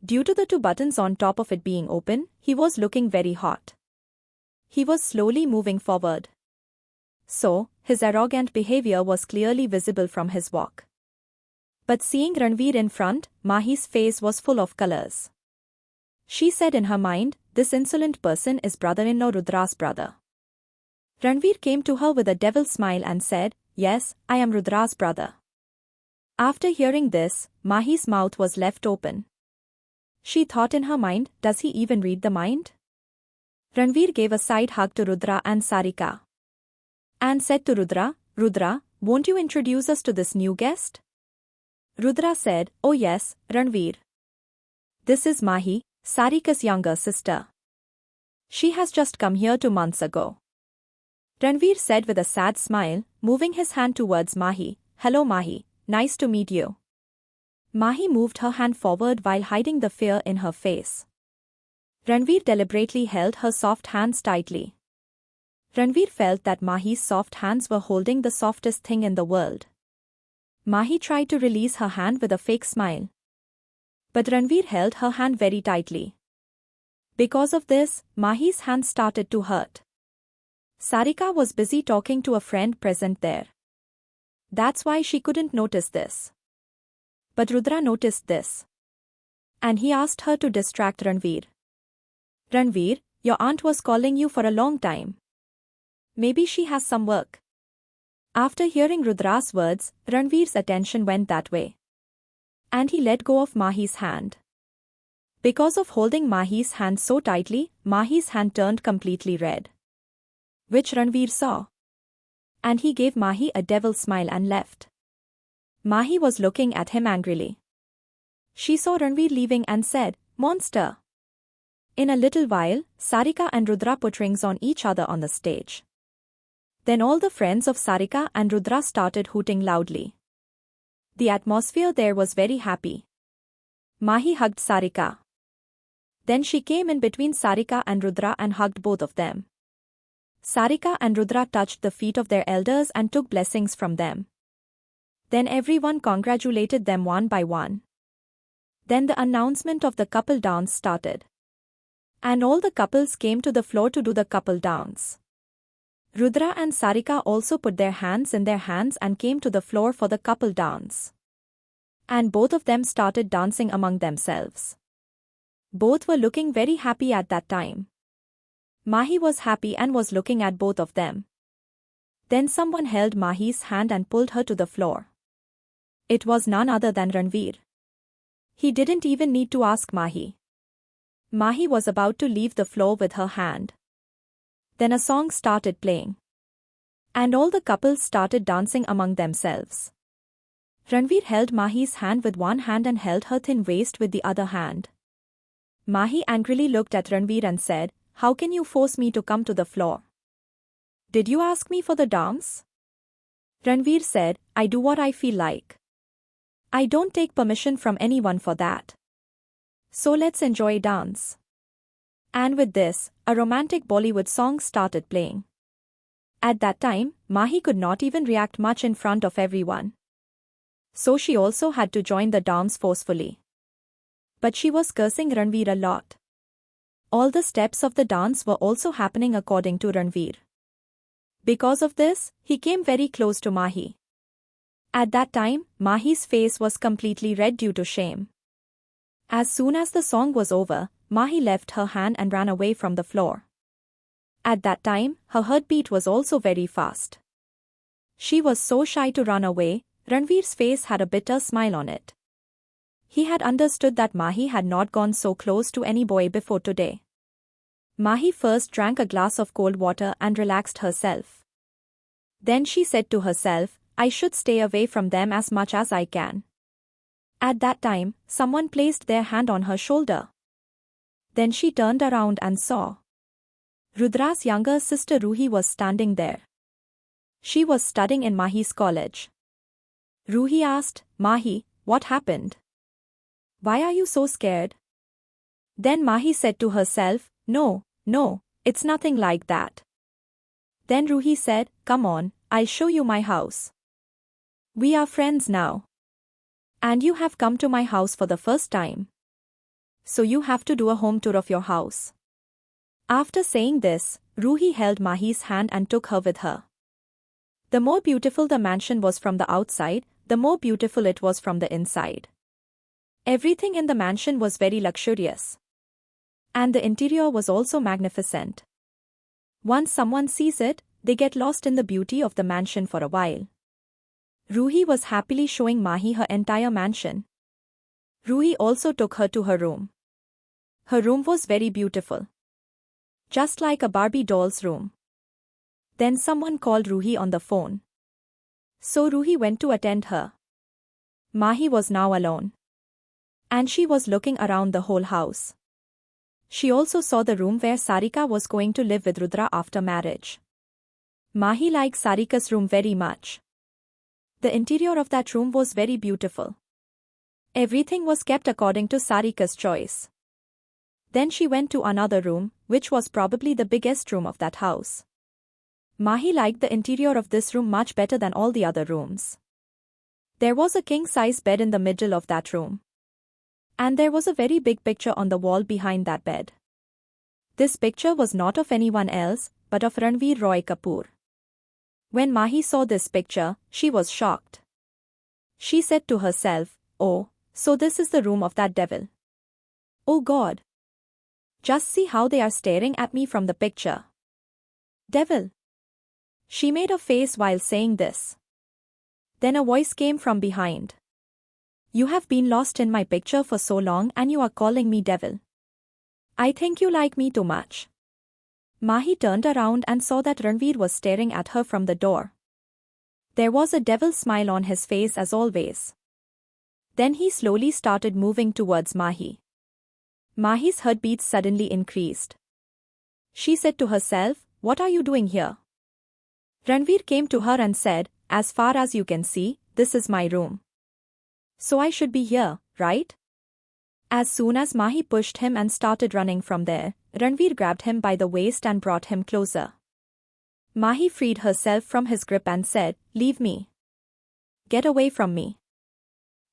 Speaker 1: Due to the two buttons on top of it being open, he was looking very hot. He was slowly moving forward. So, his arrogant behavior was clearly visible from his walk. But seeing Ranvir in front, Mahi's face was full of colors. She said in her mind, "This insolent person is brother-in-law Rudra's brother." Ranvir came to her with a devil smile and said, "Yes, I am Rudra's brother." After hearing this, Mahi's mouth was left open. She thought in her mind, does he even read the mind? Ranvir gave a side hug to Rudra and Sarika. And said to Rudra, "Rudra, won't you introduce us to this new guest?" Rudra said, "Oh yes, Ranvir. This is Mahi, Sarika's younger sister. She has just come here 2 months ago." Ranvir said with a sad smile, moving his hand towards Mahi, "Hello Mahi, nice to meet you." Mahi moved her hand forward while hiding the fear in her face. Ranvir deliberately held her soft hands tightly. Ranvir felt that Mahi's soft hands were holding the softest thing in the world. Mahi tried to release her hand with a fake smile. But Ranvir held her hand very tightly. Because of this, Mahi's hand started to hurt. Sarika was busy talking to a friend present there. That's why she couldn't notice this. But Rudra noticed this. And he asked her to distract Ranvir. "Ranvir, your aunt was calling you for a long time. Maybe she has some work." After hearing Rudra's words, Ranvir's attention went that way. And he let go of Mahi's hand. Because of holding Mahi's hand so tightly, Mahi's hand turned completely red. Which Ranvir saw. And he gave Mahi a devil smile and left. Mahi was looking at him angrily. She saw Ranvir leaving and said, "Monster." In a little while, Sarika and Rudra put rings on each other on the stage. Then all the friends of Sarika and Rudra started hooting loudly. The atmosphere there was very happy. Mahi hugged Sarika. Then she came in between Sarika and Rudra and hugged both of them. Sarika and Rudra touched the feet of their elders and took blessings from them. Then everyone congratulated them one by one. Then the announcement of the couple dance started. And all the couples came to the floor to do the couple dance. Rudra and Sarika also put their hands in their hands and came to the floor for the couple dance. And both of them started dancing among themselves. Both were looking very happy at that time. Mahi was happy and was looking at both of them. Then someone held Mahi's hand and pulled her to the floor. It was none other than Ranvir. He didn't even need to ask Mahi. Mahi was about to leave the floor with her hand. Then a song started playing. And all the couples started dancing among themselves. Ranvir held Mahi's hand with one hand and held her thin waist with the other hand. Mahi angrily looked at Ranvir and said, "How can you force me to come to the floor? Did you ask me for the dance?" Ranvir said, "I do what I feel like. I don't take permission from anyone for that. So let's enjoy dance." And with this, a romantic Bollywood song started playing. At that time, Mahi could not even react much in front of everyone. So she also had to join the dance forcefully. But she was cursing Ranvir a lot. All the steps of the dance were also happening according to Ranvir. Because of this, he came very close to Mahi. At that time, Mahi's face was completely red due to shame. As soon as the song was over, Mahi left her hand and ran away from the floor. At that time, her heartbeat was also very fast. She was so shy to run away. Ranvir's face had a bitter smile on it. He had understood that Mahi had not gone so close to any boy before today. Mahi first drank a glass of cold water and relaxed herself. Then she said to herself, "I should stay away from them as much as I can." At that time, someone placed their hand on her shoulder. Then she turned around and saw Rudra's younger sister Ruhi was standing there. She was studying in Mahi's college. Ruhi asked, "Mahi, what happened? Why are you so scared?" Then Mahi said to herself, No, it's nothing like that." Then Ruhi said, "Come on, I'll show you my house. We are friends now. And you have come to my house for the first time. So you have to do a home tour of your house." After saying this, Ruhi held Mahi's hand and took her with her. The more beautiful the mansion was from the outside, the more beautiful it was from the inside. Everything in the mansion was very luxurious. And the interior was also magnificent. Once someone sees it, they get lost in the beauty of the mansion for a while. Ruhi was happily showing Mahi her entire mansion. Ruhi also took her to her room. Her room was very beautiful. Just like a Barbie doll's room. Then someone called Ruhi on the phone. So Ruhi went to attend her. Mahi was now alone. And she was looking around the whole house. She also saw the room where Sarika was going to live with Rudra after marriage. Mahi liked Sarika's room very much. The interior of that room was very beautiful. Everything was kept according to Sarika's choice. Then she went to another room, which was probably the biggest room of that house. Mahi liked the interior of this room much better than all the other rooms. There was a king-size bed in the middle of that room. And there was a very big picture on the wall behind that bed. This picture was not of anyone else, but of Ranvir Roy Kapoor. When Mahi saw this picture, she was shocked. She said to herself, "Oh, so this is the room of that devil. Oh God! Just see how they are staring at me from the picture. Devil!" She made a face while saying this. Then a voice came from behind. "You have been lost in my picture for so long and you are calling me devil. I think you like me too much." Mahi turned around and saw that Ranvir was staring at her from the door. There was a devil smile on his face as always. Then he slowly started moving towards Mahi. Mahi's heartbeat suddenly increased. She said to herself, "What are you doing here?" Ranvir came to her and said, "As far as you can see, this is my room. So I should be here, right?" As soon as Mahi pushed him and started running from there, Ranvir grabbed him by the waist and brought him closer. Mahi freed herself from his grip and said, "Leave me. Get away from me.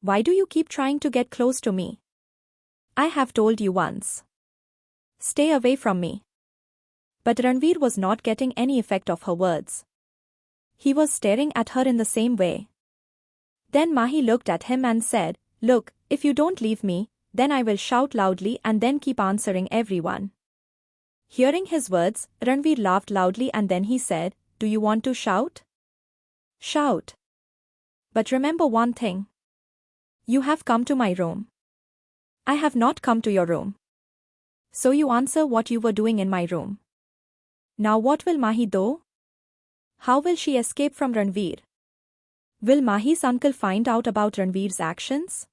Speaker 1: Why do you keep trying to get close to me? I have told you once. Stay away from me." But Ranvir was not getting any effect of her words. He was staring at her in the same way. Then Mahi looked at him and said, "Look, if you don't leave me, then I will shout loudly and then keep answering everyone." Hearing his words, Ranvir laughed loudly and then he said, "Do you want to shout?" Shout. But remember one thing. You have come to my room. I have not come to your room. So you answer what you were doing in my room. Now what will Mahi do? How will she escape from Ranvir? Will Mahi's uncle find out about Ranvir's actions?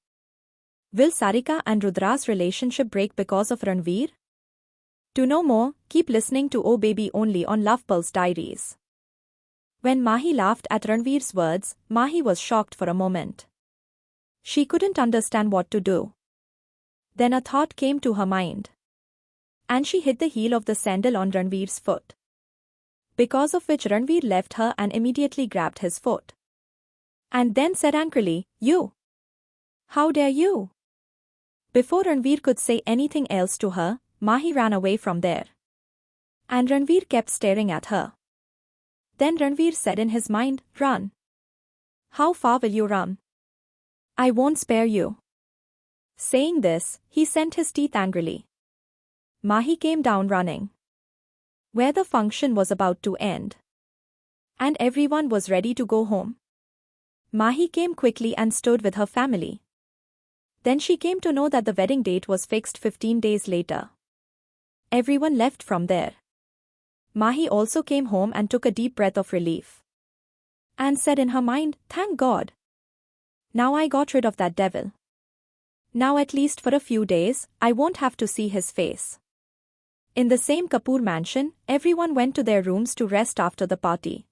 Speaker 1: Will Sarika and Rudra's relationship break because of Ranvir? To know more, keep listening to Oh Baby only on Love Pulse Diaries. When Mahi laughed at Ranvir's words, Mahi was shocked for a moment. She couldn't understand what to do. Then a thought came to her mind. And she hit the heel of the sandal on Ranvir's foot. Because of which Ranvir left her and immediately grabbed his foot. And then said angrily, "You! How dare you?" Before Ranvir could say anything else to her, Mahi ran away from there. And Ranvir kept staring at her. Then Ranvir said in his mind, "Run. How far will you run? I won't spare you." Saying this, he sent his teeth angrily. Mahi came down running. Where the function was about to end. And everyone was ready to go home. Mahi came quickly and stood with her family. Then she came to know that the wedding date was fixed 15 days later. Everyone left from there. Mahi also came home and took a deep breath of relief. And said in her mind, "Thank God. Now I got rid of that devil. Now at least for a few days, I won't have to see his face." In the same Kapoor mansion, everyone went to their rooms to rest after the party.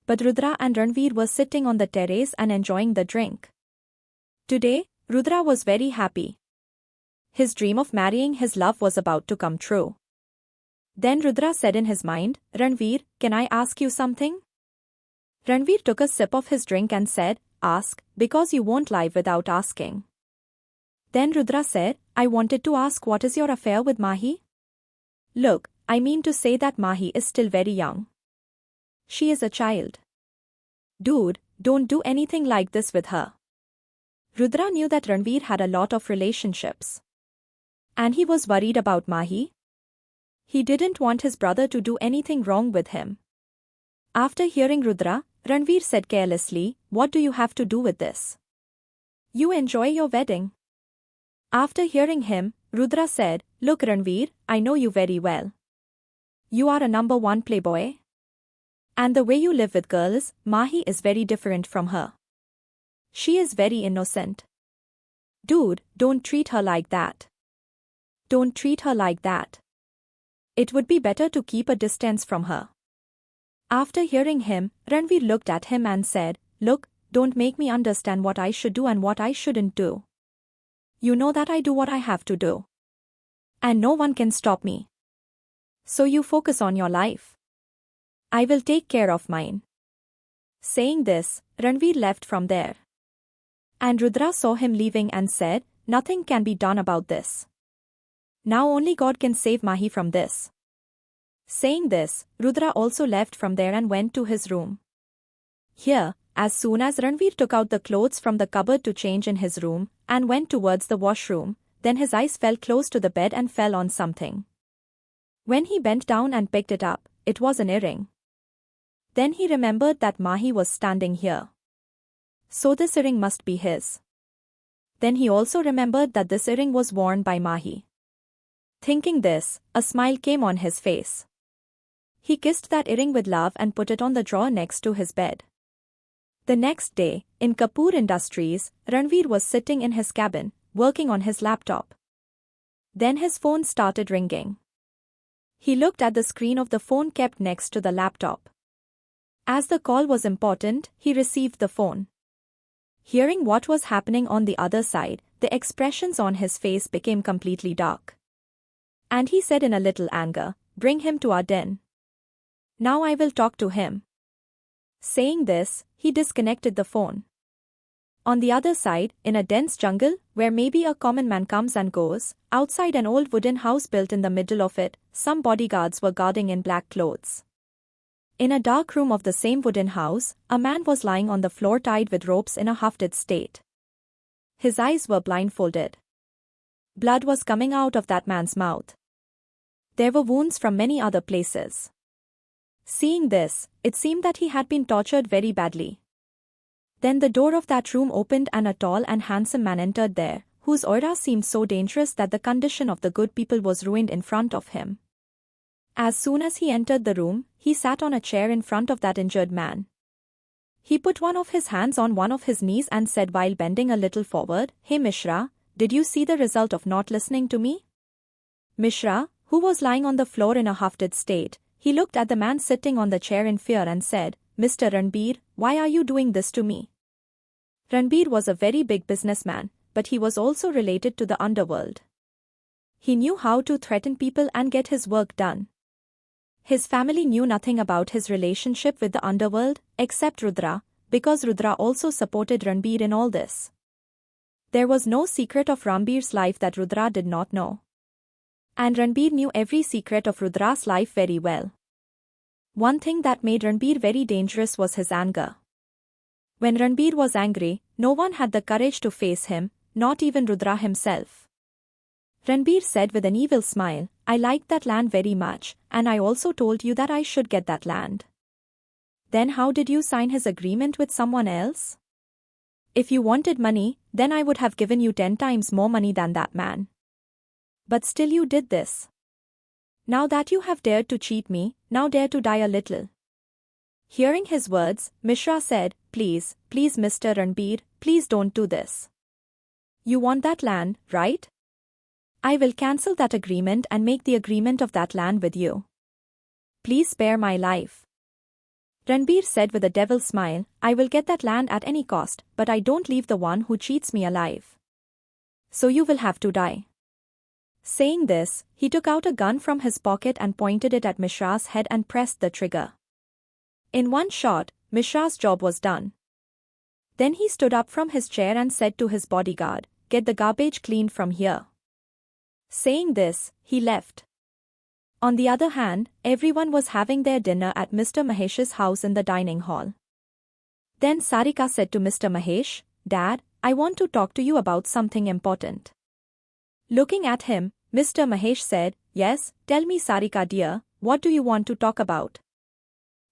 Speaker 1: But Rudra and Ranvir were sitting on the terrace and enjoying the drink. Today, Rudra was very happy. His dream of marrying his love was about to come true. Then Rudra said in his mind, "Ranvir, can I ask you something?" Ranvir took a sip of his drink and said, "Ask, because you won't lie without asking." Then Rudra said, "I wanted to ask, what is your affair with Mahi?" "Look, I mean to say that Mahi is still very young. She is a child. Dude, don't do anything like this with her." Rudra knew that Ranvir had a lot of relationships. And he was worried about Mahi. He didn't want his brother to do anything wrong with him. After hearing Rudra, Ranvir said carelessly, "What do you have to do with this? You enjoy your wedding." After hearing him, Rudra said, "Look Ranvir, I know you very well. You are a #1 playboy. And the way you live with girls, Mahi is very different from her. She is very innocent. Dude, don't treat her like that. Don't treat her like that. It would be better to keep a distance from her." After hearing him, Ranvir looked at him and said, "Look, don't make me understand what I should do and what I shouldn't do. You know that I do what I have to do. And no one can stop me. So you focus on your life. I will take care of mine." Saying this, Ranvir left from there. And Rudra saw him leaving and said, "Nothing can be done about this. Now only God can save Mahi from this." Saying this, Rudra also left from there and went to his room. Here, as soon as Ranvir took out the clothes from the cupboard to change in his room, and went towards the washroom, then his eyes fell close to the bed and fell on something. When he bent down and picked it up, it was an earring. Then he remembered that Mahi was standing here. So this earring must be his. Then he also remembered that this earring was worn by Mahi. Thinking this, a smile came on his face. He kissed that earring with love and put it on the drawer next to his bed. The next day, in Kapoor Industries, Ranvir was sitting in his cabin, working on his laptop. Then his phone started ringing. He looked at the screen of the phone kept next to the laptop. As the call was important, he received the phone. Hearing what was happening on the other side, the expressions on his face became completely dark. And he said in a little anger, "Bring him to our den. Now I will talk to him." Saying this, he disconnected the phone. On the other side, in a dense jungle, where maybe a common man comes and goes, outside an old wooden house built in the middle of it, some bodyguards were guarding in black clothes. In a dark room of the same wooden house, a man was lying on the floor tied with ropes in a hafted state. His eyes were blindfolded. Blood was coming out of that man's mouth. There were wounds from many other places. Seeing this, it seemed that he had been tortured very badly. Then the door of that room opened and a tall and handsome man entered there, whose aura seemed so dangerous that the condition of the good people was ruined in front of him. As soon as he entered the room, he sat on a chair in front of that injured man. He put one of his hands on one of his knees and said while bending a little forward, "Hey Mishra, did you see the result of not listening to me?" Mishra, who was lying on the floor in a half-dead state, he looked at the man sitting on the chair in fear and said, "Mr. Ranbir, why are you doing this to me?" Ranbir was a very big businessman, but he was also related to the underworld. He knew how to threaten people and get his work done. His family knew nothing about his relationship with the underworld, except Rudra, because Rudra also supported Ranbir in all this. There was no secret of Ranbir's life that Rudra did not know. And Ranbir knew every secret of Rudra's life very well. One thing that made Ranbir very dangerous was his anger. When Ranbir was angry, no one had the courage to face him, not even Rudra himself. Ranbir said with an evil smile, "I liked that land very much, and I also told you that I should get that land. Then how did you sign his agreement with someone else? If you wanted money, then I would have given you 10 times more money than that man. But still you did this. Now that you have dared to cheat me, now dare to die a little." Hearing his words, Mishra said, Please, Mr. Ranbir, please don't do this. You want that land, right? I will cancel that agreement and make the agreement of that land with you. Please spare my life." Ranbir said with a devil's smile, "I will get that land at any cost, but I don't leave the one who cheats me alive. So you will have to die." Saying this, he took out a gun from his pocket and pointed it at Mishra's head and pressed the trigger. In one shot, Mishra's job was done. Then he stood up from his chair and said to his bodyguard, "Get the garbage cleaned from here." Saying this, he left. On the other hand, everyone was having their dinner at Mr. Mahesh's house in the dining hall. Then Sarika said to Mr. Mahesh, "Dad, I want to talk to you about something important." Looking at him, Mr. Mahesh said, "Yes, tell me Sarika dear, what do you want to talk about?"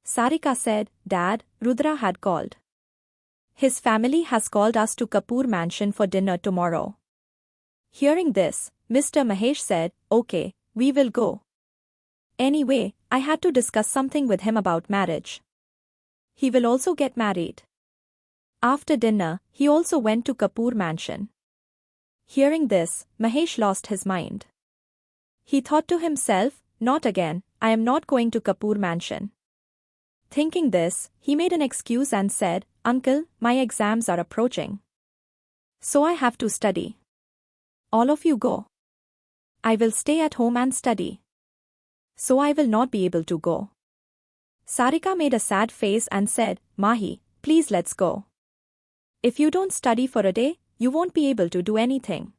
Speaker 1: Sarika said, "Dad, Rudra had called. His family has called us to Kapoor mansion for dinner tomorrow." Hearing this, Mr. Mahesh said, "Okay, we will go. Anyway, I had to discuss something with him about marriage. He will also get married." After dinner, he also went to Kapoor mansion. Hearing this, Mahesh lost his mind. He thought to himself, "Not again, I am not going to Kapoor mansion." Thinking this, he made an excuse and said, "Uncle, my exams are approaching. So I have to study. All of you go. I will stay at home and study. So I will not be able to go." Sarika made a sad face and said, "Mahi, please let's go. If you don't study for a day, you won't be able to do anything."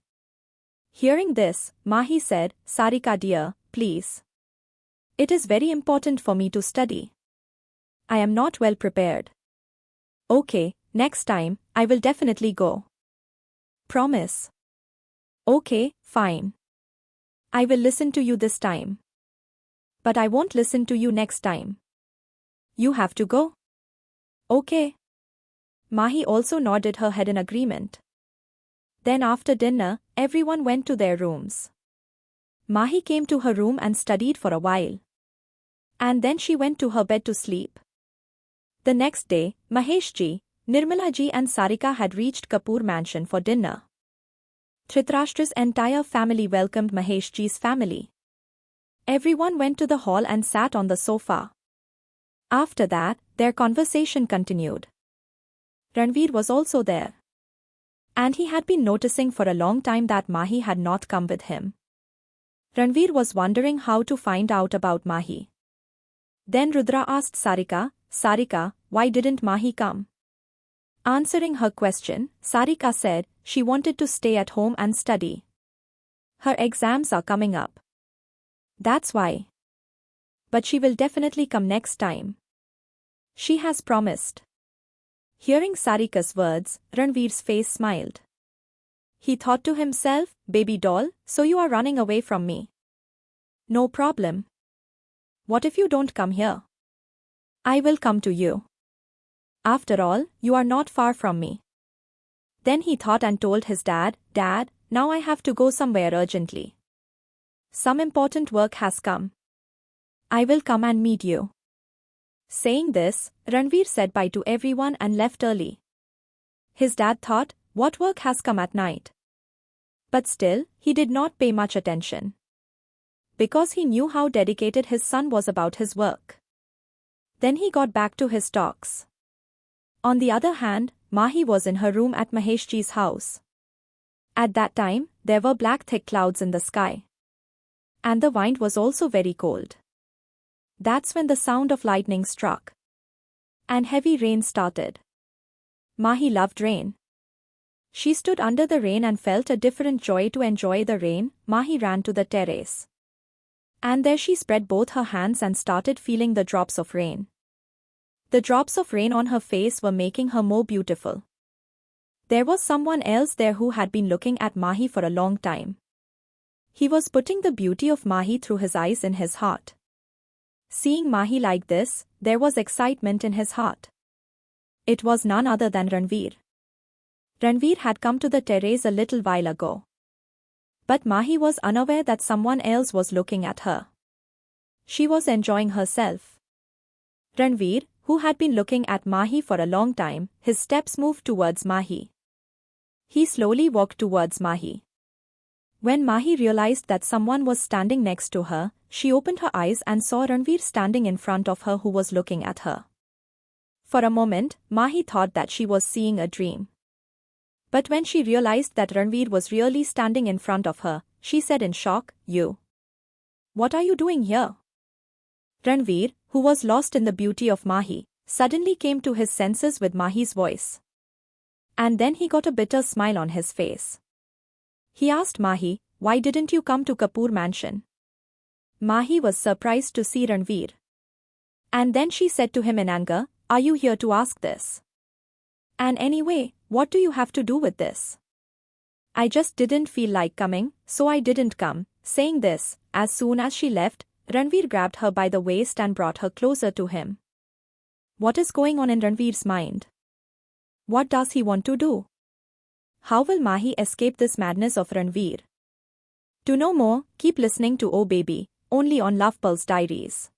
Speaker 1: Hearing this, Mahi said, "Sarika dear, please. It is very important for me to study. I am not well prepared." "Okay, next time, I will definitely go. Promise?" "Okay, fine. I will listen to you this time. But I won't listen to you next time. You have to go." "Okay." Mahi also nodded her head in agreement. Then after dinner, everyone went to their rooms. Mahi came to her room and studied for a while. And then she went to her bed to sleep. The next day, Maheshji, Nirmalaji and Sarika had reached Kapoor mansion for dinner. Dhritarashtra's entire family welcomed Maheshji's family. Everyone went to the hall and sat on the sofa. After that, their conversation continued. Ranvir was also there. And he had been noticing for a long time that Mahi had not come with him. Ranvir was wondering how to find out about Mahi. Then Rudra asked Sarika, "Sarika, why didn't Mahi come?" Answering her question, Sarika said she wanted to stay at home and study. Her exams are coming up. That's why. But she will definitely come next time. She has promised. Hearing Sarika's words, Ranvir's face smiled. He thought to himself, "Baby doll, so you are running away from me. No problem. What if you don't come here? I will come to you. After all, you are not far from me. Then he thought and told his dad, Dad, now I have to go somewhere urgently. Some important work has come. I will come and meet you. Saying this, Ranvir said bye to everyone and left early. His dad thought, what work has come at night? But still, he did not pay much attention. Because he knew how dedicated his son was about his work. Then he got back to his talks. On the other hand, Mahi was in her room at Maheshji's house. At that time, there were black thick clouds in the sky. And the wind was also very cold. That's when the sound of lightning struck. And heavy rain started. Mahi loved rain. She stood under the rain and felt a different joy. To enjoy the rain, Mahi ran to the terrace. And there she spread both her hands and started feeling the drops of rain. The drops of rain on her face were making her more beautiful. There was someone else there who had been looking at Mahi for a long time. He was putting the beauty of Mahi through his eyes in his heart. Seeing Mahi like this, there was excitement in his heart. It was none other than Ranvir. Ranvir had come to the terrace a little while ago. But Mahi was unaware that someone else was looking at her. She was enjoying herself. Ranvir, who had been looking at Mahi for a long time, his steps moved towards Mahi. He slowly walked towards Mahi. When Mahi realized that someone was standing next to her, she opened her eyes and saw Ranvir standing in front of her who was looking at her. For a moment, Mahi thought that she was seeing a dream. But when she realized that Ranvir was really standing in front of her, she said in shock, You. What are you doing here? Ranvir, who was lost in the beauty of Mahi, suddenly came to his senses with Mahi's voice. And then he got a bitter smile on his face. He asked Mahi, Why didn't you come to Kapoor mansion? Mahi was surprised to see Ranvir. And then she said to him in anger, Are you here to ask this? And anyway, what do you have to do with this? I just didn't feel like coming, so I didn't come. Saying this, as soon as she left, Ranvir grabbed her by the waist and brought her closer to him. What is going on in Ranvir's mind? What does he want to do? How will Mahi escape this madness of Ranvir? To know more, keep listening to Oh Baby, only on Love Pulse Diaries.